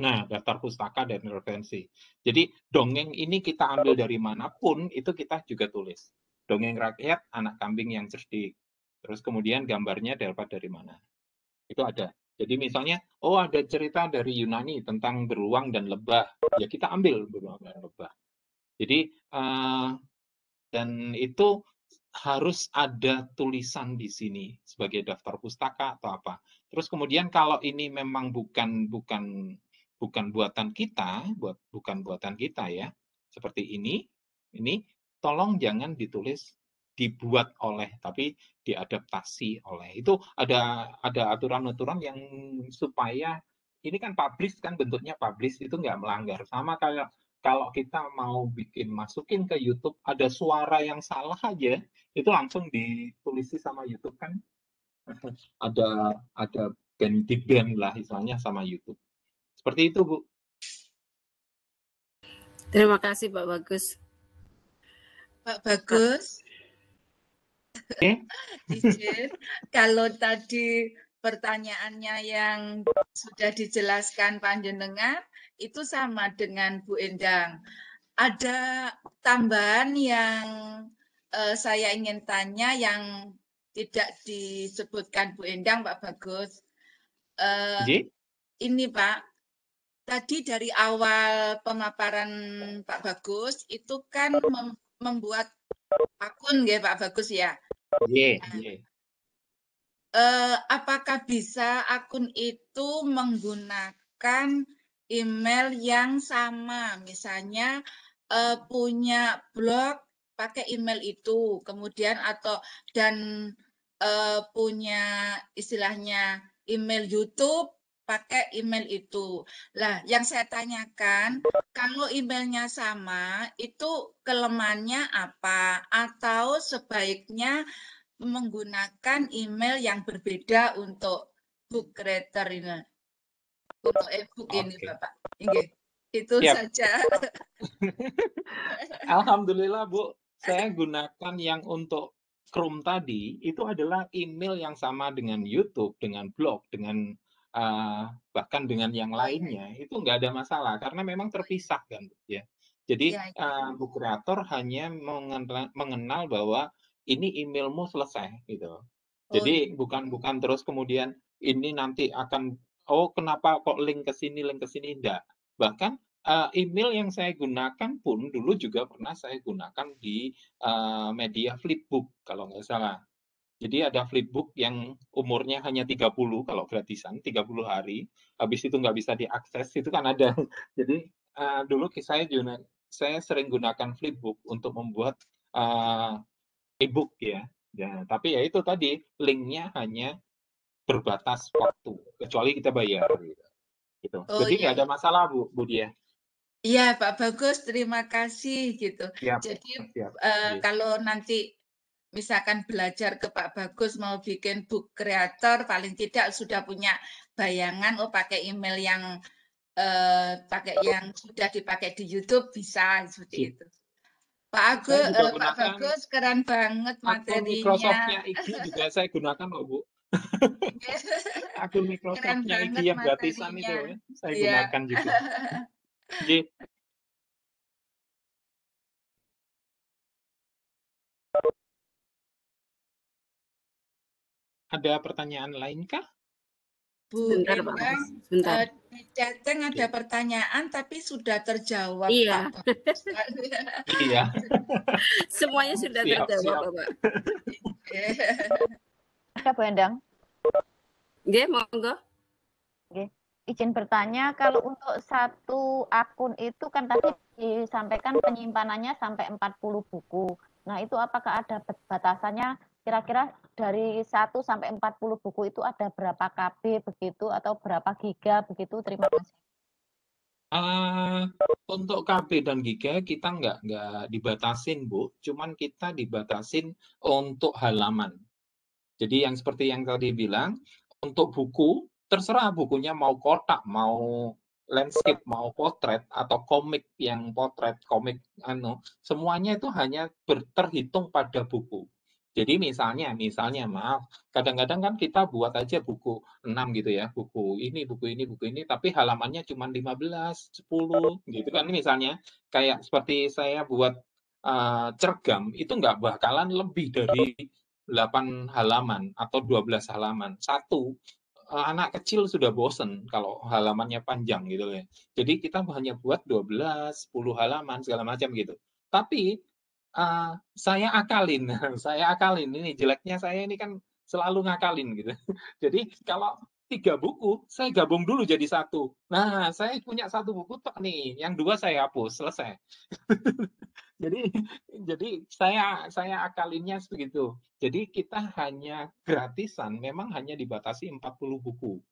Nah, daftar pustaka dan referensi. Jadi dongeng ini kita ambil dari manapun, itu kita juga tulis. Dongeng rakyat, anak kambing yang cerdik. Terus kemudian gambarnya dapat dari mana. Itu ada. Jadi misalnya, oh ada cerita dari Yunani tentang beruang dan lebah. Ya kita ambil beruang dan lebah. Jadi, dan itu harus ada tulisan di sini sebagai daftar pustaka atau apa. Terus kemudian kalau ini memang bukan buatan kita, bukan buatan kita ya, seperti ini tolong jangan ditulis dibuat oleh, tapi diadaptasi oleh. Itu ada aturan-aturan yang supaya ini kan publish kan bentuknya publish itu nggak melanggar. Sama kayak kalau kita mau masukin ke YouTube ada suara yang salah aja itu langsung ditulis sama YouTube kan ada band lah istilahnya sama YouTube. Seperti itu, Bu. Terima kasih Pak Bagus. Pak Bagus. Izin, kalau tadi pertanyaannya yang sudah dijelaskan panjenengan itu sama dengan Bu Endang. Ada tambahan yang saya ingin tanya yang tidak disebutkan Bu Endang, Pak Bagus. Ini Pak, tadi dari awal pemaparan Pak Bagus itu kan membuat akun ya Pak Bagus ya. Apakah bisa akun itu menggunakan email yang sama, misalnya punya blog pakai email itu, kemudian dan punya istilahnya email YouTube pakai email itu. Lah, yang saya tanyakan, kalau emailnya sama, itu kelemahannya apa? Atau sebaiknya menggunakan email yang berbeda untuk book creator ini, untuk e-book ini, Bapak. Itu saja. Alhamdulillah, Bu. Saya gunakan yang untuk Chrome tadi, itu adalah email yang sama dengan YouTube, dengan blog, dengan bahkan dengan yang lainnya. Itu nggak ada masalah, karena memang terpisah kan. Ya. Jadi, book creator hanya mengenal bahwa ini emailmu selesai gitu. Jadi bukan terus kemudian ini nanti akan kenapa kok link ke sini enggak. Bahkan email yang saya gunakan pun dulu juga pernah saya gunakan di media Flipbook kalau nggak salah. Jadi ada Flipbook yang umurnya hanya 30 kalau gratisan, 30 hari. Habis itu nggak bisa diakses, itu kan ada. Jadi dulu saya sering gunakan Flipbook untuk membuat e-book ya. Tapi ya itu tadi linknya hanya berbatas waktu, kecuali kita bayar. Gitu. Jadi nggak ada masalah Bu Dia. Iya Pak Bagus, terima kasih gitu. Siap, jadi siap. Kalau nanti misalkan belajar ke Pak Bagus mau bikin book creator, paling tidak sudah punya bayangan, oh pakai email yang sudah dipakai di YouTube bisa seperti itu. Pak Bagus keren banget materinya. Akun Microsoft-nya Igi juga saya gunakan kok, Bu. Akun Microsoft-nya Igi yang gratisan itu saya gunakan juga. Oke. Ada pertanyaan lain kah? Bu Endang, di chatting ada pertanyaan tapi sudah terjawab. Iya. Pak. Iya. Semuanya sudah terjawab, Bapak. Ada Bu Endang? Nggih, monggo. Nggih. Izin bertanya, kalau untuk satu akun itu kan tadi disampaikan penyimpanannya sampai 40 buku. Nah, itu apakah ada batasannya? Kira-kira dari 1 sampai 40 buku itu ada berapa KB begitu atau berapa giga begitu? Terima kasih. Untuk KB dan giga kita nggak dibatasin, Bu. Cuman kita dibatasin untuk halaman. Jadi yang seperti yang tadi bilang, untuk buku, terserah bukunya mau kotak, mau landscape, mau potret, atau komik yang potret, komik, semuanya itu hanya terhitung pada buku. Jadi misalnya, maaf, kadang-kadang kan kita buat aja buku 6 gitu ya, buku ini, tapi halamannya cuma 15, 10 gitu kan misalnya. Kayak seperti saya buat cergam, itu nggak bakalan lebih dari 8 halaman atau 12 halaman. Satu, anak kecil sudah bosen kalau halamannya panjang gitu ya. Jadi kita hanya buat 12, 10 halaman segala macam gitu. Tapi saya akalin, ini jeleknya saya ini kan selalu ngakalin gitu. Jadi kalau 3 buku saya gabung dulu jadi 1. Nah, saya punya 1 buku tok nih, yang 2 saya hapus, selesai. Jadi saya akalinnya begitu. Jadi kita hanya gratisan, memang hanya dibatasi 40 buku.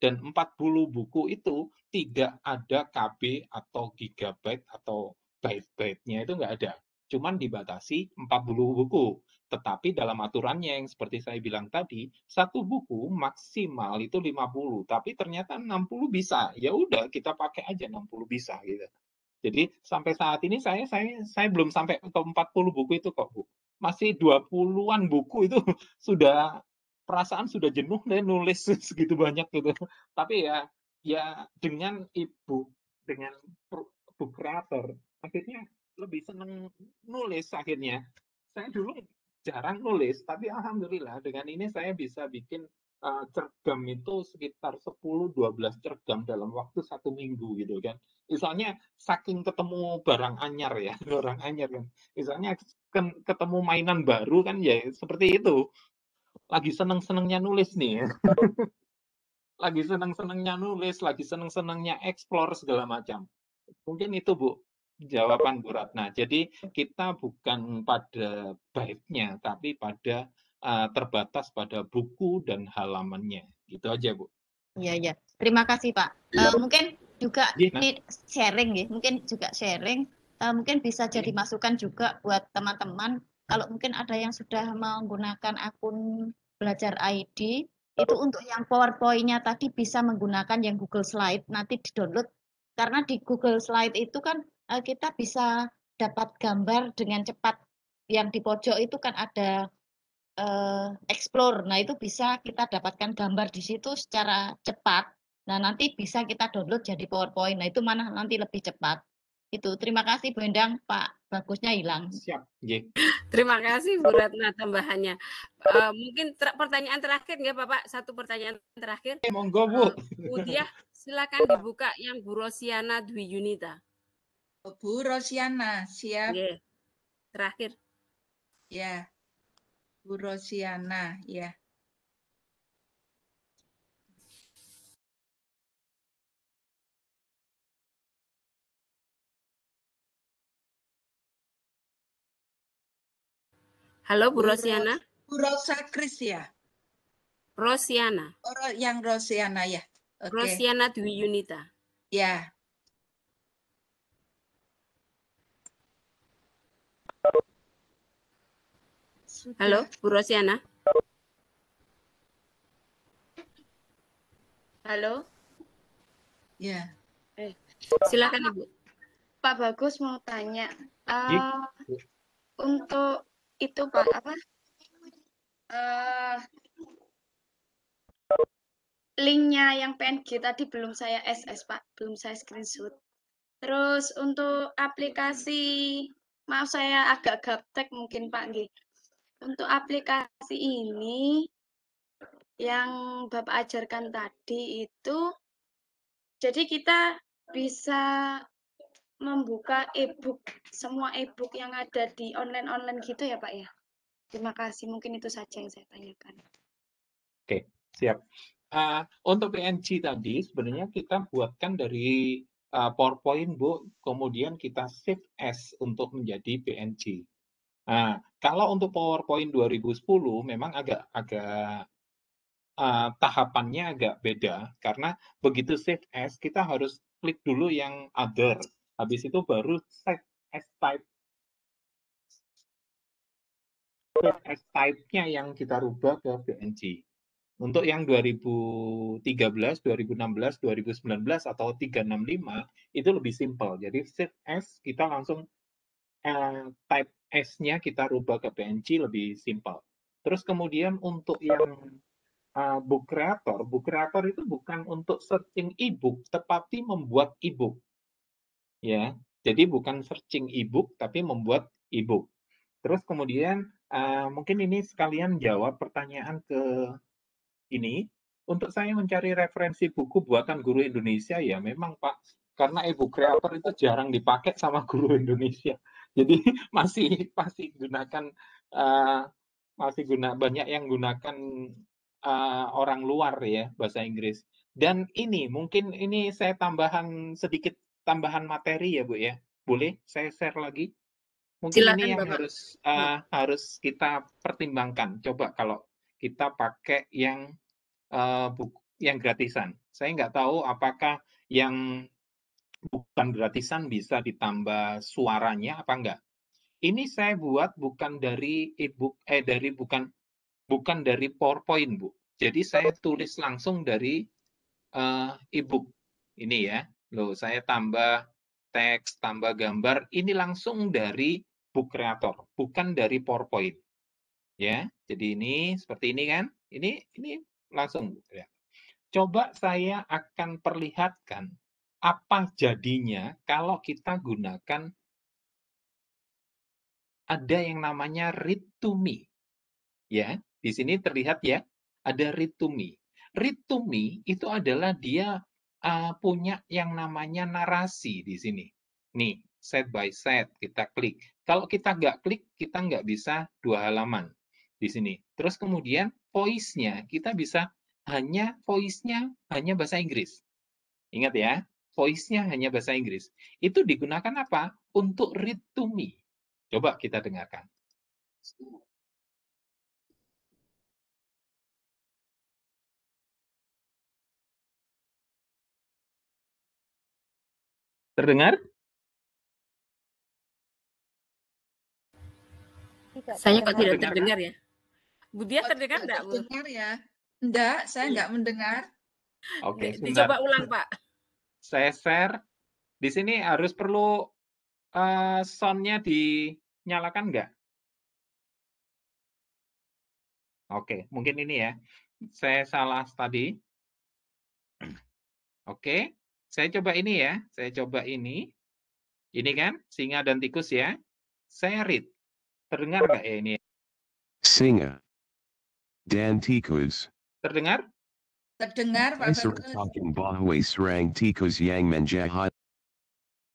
Dan 40 buku itu tidak ada KB atau gigabyte atau byte-byte-nya itu nggak ada. Cuman dibatasi 40 buku. Tetapi dalam aturannya yang seperti saya bilang tadi, 1 buku maksimal itu 50, tapi ternyata 60 bisa. Ya udah kita pakai aja 60 bisa gitu. Jadi sampai saat ini saya belum sampai ke 40 buku itu kok, Bu. Masih 20-an buku itu sudah perasaan sudah jenuh deh nulis segitu banyak gitu. Tapi ya dengan book creator akhirnya lebih seneng nulis akhirnya. Saya dulu jarang nulis, tapi alhamdulillah dengan ini saya bisa bikin cergam itu sekitar 10-12 cergam dalam waktu 1 minggu gitu kan. Misalnya saking ketemu barang anyar ya, barang anyar kan. Misalnya ketemu mainan baru kan ya seperti itu. Lagi seneng-senengnya nulis nih. Lagi seneng-senengnya nulis, lagi seneng-senengnya explore segala macam. Mungkin itu Bu, jawaban Bu Ratna. Jadi kita bukan pada byte-nya, tapi pada terbatas pada buku dan halamannya. Gitu aja Bu. Iya. Terima kasih Pak. Mungkin juga ini sharing ya, mungkin juga sharing. Mungkin bisa jadi masukan juga buat teman-teman. Kalau mungkin ada yang sudah menggunakan akun Belajar ID, itu untuk yang PowerPoint-nya tadi bisa menggunakan yang Google Slide, nanti di-download. Karena di Google Slide itu kan kita bisa dapat gambar dengan cepat. Yang di pojok itu kan ada explore. Nah, itu bisa kita dapatkan gambar di situ secara cepat. Nah, nanti bisa kita download jadi PowerPoint. Nah, itu mana nanti lebih cepat. Itu. Terima kasih Bu Endang, Pak Bagusnya hilang. Siap. Terima kasih Bu Ratna tambahannya. Mungkin pertanyaan terakhir ya Bapak, 1 pertanyaan terakhir. Monggo Bu. Bu Diah, silakan dibuka yang Bu Rosiana Dwi Yunita. Bu Rosiana, siap. Yeah. Terakhir. Ya. Bu Rosiana, ya. Halo Bu Rosiana. Bu Rosa Kris ya? Rosiana. Yang Rosiana ya. Okay. Rosiana Dwi Yunita. Ya. Halo, Bu Rosiana. Halo. Ya. Silakan Ibu. Pak Bagus mau tanya. Iya. Untuk itu Pak apa? Linknya yang PNG tadi belum saya SS Pak, belum saya screenshot. Terus untuk aplikasi, maaf saya agak gaptek mungkin Pak Nggih. Untuk aplikasi ini yang Bapak ajarkan tadi itu, jadi kita bisa membuka e-book, semua e-book yang ada di online-online gitu ya Pak ya? Terima kasih, mungkin itu saja yang saya tanyakan. Oke, siap. Untuk PNG tadi sebenarnya kita buatkan dari PowerPoint, Bu, kemudian kita save as untuk menjadi PNG. Nah, kalau untuk PowerPoint 2010 memang agak tahapannya agak beda karena begitu save as kita harus klik dulu yang other, habis itu baru save as type. Save as type-nya yang kita rubah ke PNG. Untuk yang 2013, 2016, 2019 atau 365 itu lebih simpel. Jadi save as kita langsung type as-nya kita rubah ke PNG lebih simpel. Terus kemudian untuk yang book creator itu bukan untuk searching e-book, tetapi membuat e-book. Ya, jadi bukan searching e-book tapi membuat e-book. Terus kemudian mungkin ini sekalian jawab pertanyaan ke ini, untuk saya mencari referensi buku buatan guru Indonesia, ya memang Pak, karena e-book creator itu jarang dipakai sama guru Indonesia. Jadi masih gunakan banyak yang gunakan orang luar ya bahasa Inggris. Dan ini mungkin ini saya sedikit tambahan materi ya Bu ya. Boleh saya share lagi? Mungkin Silakan, ini yang Bapak. harus kita pertimbangkan. Coba kalau kita pakai yang yang gratisan. Saya nggak tahu apakah yang bukan gratisan bisa ditambah suaranya apa enggak. Ini saya buat bukan dari e-book, bukan dari PowerPoint, Bu. Jadi saya tulis langsung dari e-book. Ini ya. Loh, saya tambah teks, tambah gambar, ini langsung dari book creator, bukan dari PowerPoint. Ya. Jadi ini seperti ini kan? Ini langsung ya. Coba saya akan perlihatkan apa jadinya kalau kita gunakan ada yang namanya read to me. Ya, di sini terlihat ya, ada read to me. Read to me itu adalah dia punya yang namanya narasi di sini. Nih, set by set, kita klik. Kalau kita nggak klik, kita nggak bisa 2 halaman di sini. Terus kemudian voice-nya, kita bisa voice-nya hanya bahasa Inggris. Ingat ya, voice-nya hanya bahasa Inggris. Itu digunakan apa? Untuk read to me. Coba kita dengarkan. Terdengar? Saya kok tidak terdengar ya? Bu Dia terdengar enggak, Bu? Terdengar ya? Enggak, saya enggak mendengar. Oke, Dicoba ulang, Pak. Saya share. Di sini harus perlu sound-nya dinyalakan enggak? Oke, mungkin ini ya. Saya salah tadi. Oke, saya coba ini ya. Saya coba ini. Ini kan, singa dan tikus ya. Saya read. Terdengar nggak ya ini? Singa dan tikus. Terdengar, Terdengar? Pak Bagus. Talking bahwa serang tikus yang menjahat.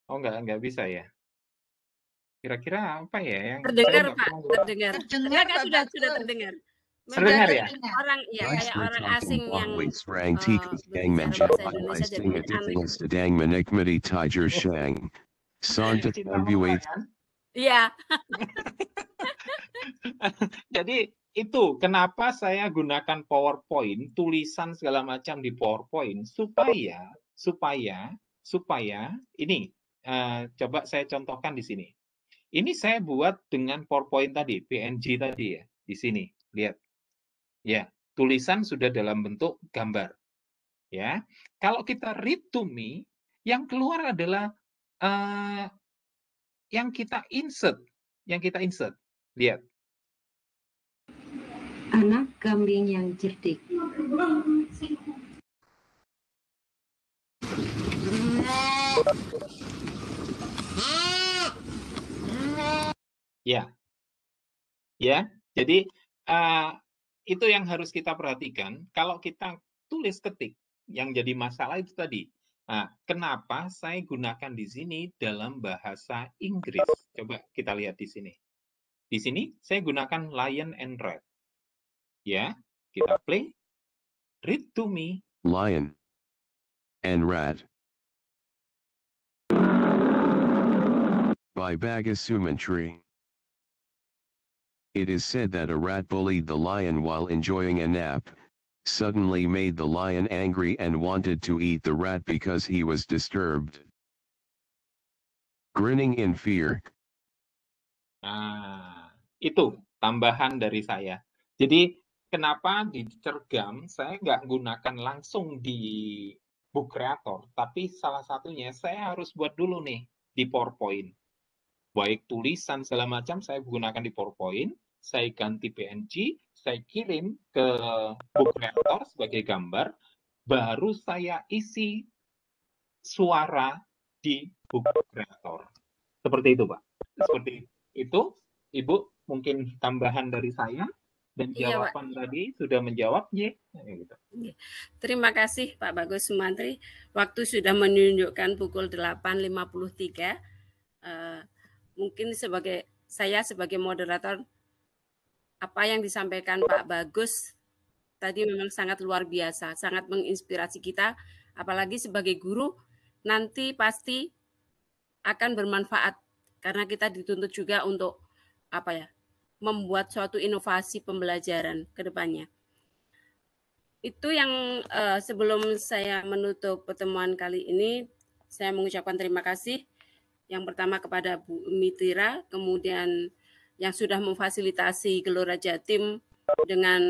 Oh, nggak bisa ya. Kira-kira apa ya yang terdengar, Pak? Terdengar. Terdengar, kan Pak sudah terdengar. Terdengar ya? Orang ya kayak orang asing yang serang tikus yang menjahat. Singa tikus sedang menikmati tiger shang. Sangat ambiguous. Iya. Jadi itu kenapa saya gunakan PowerPoint, tulisan segala macam di PowerPoint supaya ini coba saya contohkan di sini. Ini saya buat dengan PowerPoint tadi, PNG tadi ya. Di sini, lihat. Ya, tulisan sudah dalam bentuk gambar. Ya, kalau kita read to me, yang keluar adalah yang kita insert. Lihat. Anak kambing yang cerdik. Ya. Ya, jadi itu yang harus kita perhatikan. Kalau kita tulis ketik, yang jadi masalah itu tadi. Nah, kenapa saya gunakan di sini dalam bahasa Inggris? Coba kita lihat di sini. Di sini saya gunakan lion and rat. Ya, kita play. Read to me. Lion and rat. By Bagus Sumantri. It is said that a rat bullied the lion while enjoying a nap, suddenly made the lion angry and wanted to eat the rat because he was disturbed. Grinning in fear. Nah, itu tambahan dari saya. Jadi, kenapa di Cergam saya nggak gunakan langsung di Book Creator, tapi salah satunya saya harus buat dulu nih di PowerPoint. Baik tulisan segala macam saya gunakan di PowerPoint, saya ganti PNG, saya kirim ke Book Creator sebagai gambar, baru saya isi suara di Book Creator. Seperti itu, Pak. Seperti itu, Ibu, mungkin tambahan dari saya, dan jawaban tadi sudah menjawab, gitu. Terima kasih Pak Bagus Sumantri. Waktu sudah menunjukkan pukul 8.53. Mungkin saya sebagai moderator, apa yang disampaikan Pak Bagus tadi memang sangat luar biasa, sangat menginspirasi kita, apalagi sebagai guru nanti pasti akan bermanfaat karena kita dituntut juga untuk membuat suatu inovasi pembelajaran ke depannya. Itu yang sebelum saya menutup pertemuan kali ini, saya mengucapkan terima kasih. Yang pertama kepada Bu Mitira, kemudian yang sudah memfasilitasi Gelora Jatim dengan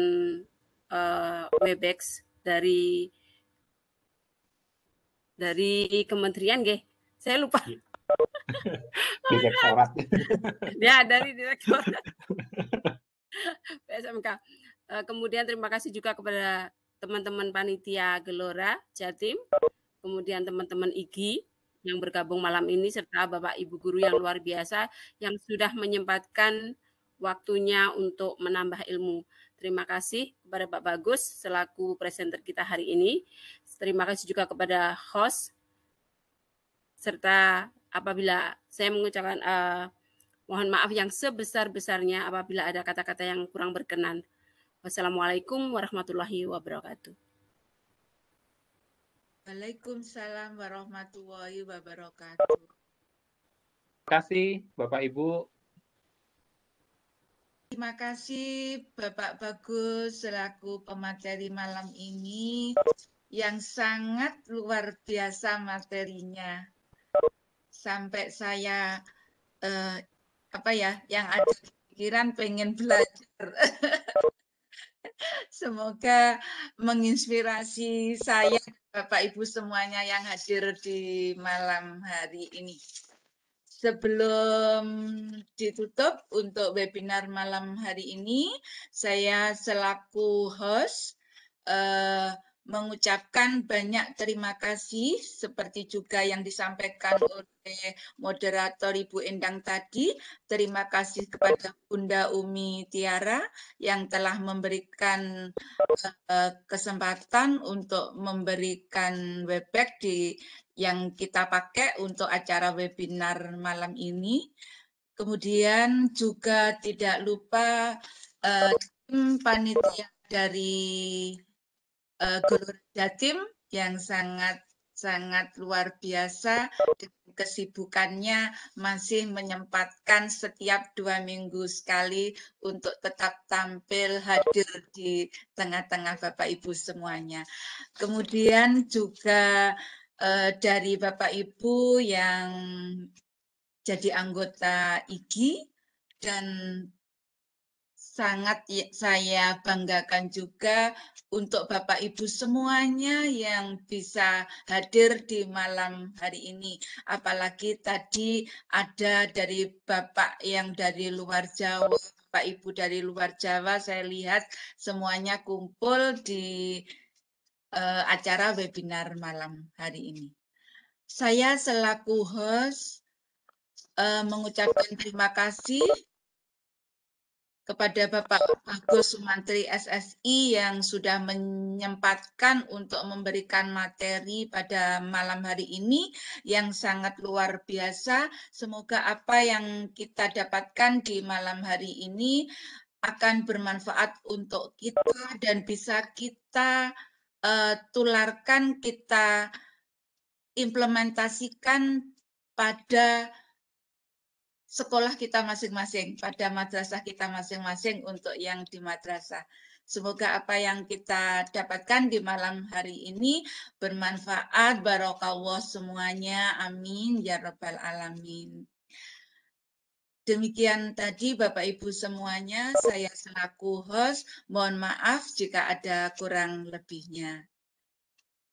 Webex dari kementerian, saya lupa. Direktorat. Ya, dari Direktorat PSMK. Kemudian terima kasih juga kepada teman-teman panitia Gelora Jatim, kemudian teman-teman IGI yang bergabung malam ini, serta Bapak Ibu guru yang luar biasa yang sudah menyempatkan waktunya untuk menambah ilmu. Terima kasih kepada Pak Bagus selaku presenter kita hari ini. Terima kasih juga kepada host, serta apabila saya mengucapkan mohon maaf yang sebesar-besarnya apabila ada kata-kata yang kurang berkenan. Wassalamualaikum warahmatullahi wabarakatuh. Waalaikumsalam warahmatullahi wabarakatuh. Terima kasih Bapak Ibu. Terima kasih Bapak Bagus selaku pemateri malam ini yang sangat luar biasa materinya. Sampai saya yang ada di pikiran pengen belajar. Semoga menginspirasi saya, Bapak Ibu semuanya yang hadir di malam hari ini. Sebelum ditutup untuk webinar malam hari ini, saya selaku host mengucapkan banyak terima kasih seperti juga yang disampaikan oleh moderator Ibu Endang tadi. Terima kasih kepada Bunda Umi Tiara yang telah memberikan kesempatan untuk memberikan Webex yang kita pakai untuk acara webinar malam ini. Kemudian juga tidak lupa tim panitia dari Gelora Jatim yang sangat luar biasa dengan kesibukannya masih menyempatkan setiap 2 minggu sekali untuk tetap tampil hadir di tengah-tengah Bapak Ibu semuanya. Kemudian juga dari Bapak Ibu yang jadi anggota IGI dan sangat saya banggakan juga untuk Bapak Ibu semuanya yang bisa hadir di malam hari ini. Apalagi tadi ada dari Bapak yang dari luar Jawa, Bapak Ibu dari luar Jawa, saya lihat semuanya kumpul di acara webinar malam hari ini. Saya selaku host mengucapkan terima kasih kepada Bapak Bagus Sumantri SSI yang sudah menyempatkan untuk memberikan materi pada malam hari ini yang sangat luar biasa. Semoga apa yang kita dapatkan di malam hari ini akan bermanfaat untuk kita dan bisa kita tularkan, kita implementasikan pada sekolah kita masing-masing, pada madrasah kita masing-masing untuk yang di madrasah. Semoga apa yang kita dapatkan di malam hari ini bermanfaat, barokallah semuanya, amin, ya rabbal alamin. Demikian tadi Bapak Ibu semuanya, saya selaku host, mohon maaf jika ada kurang lebihnya.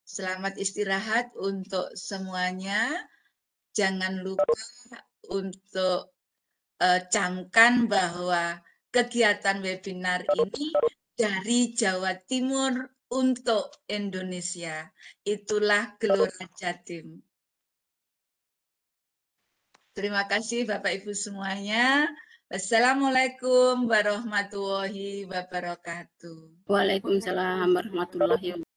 Selamat istirahat untuk semuanya, jangan lupa untuk camkan bahwa kegiatan webinar ini dari Jawa Timur untuk Indonesia. Itulah Gelora Jatim. Terima kasih Bapak Ibu semuanya. Wassalamualaikum warahmatullahi wabarakatuh. Waalaikumsalam warahmatullahi wabarakatuh.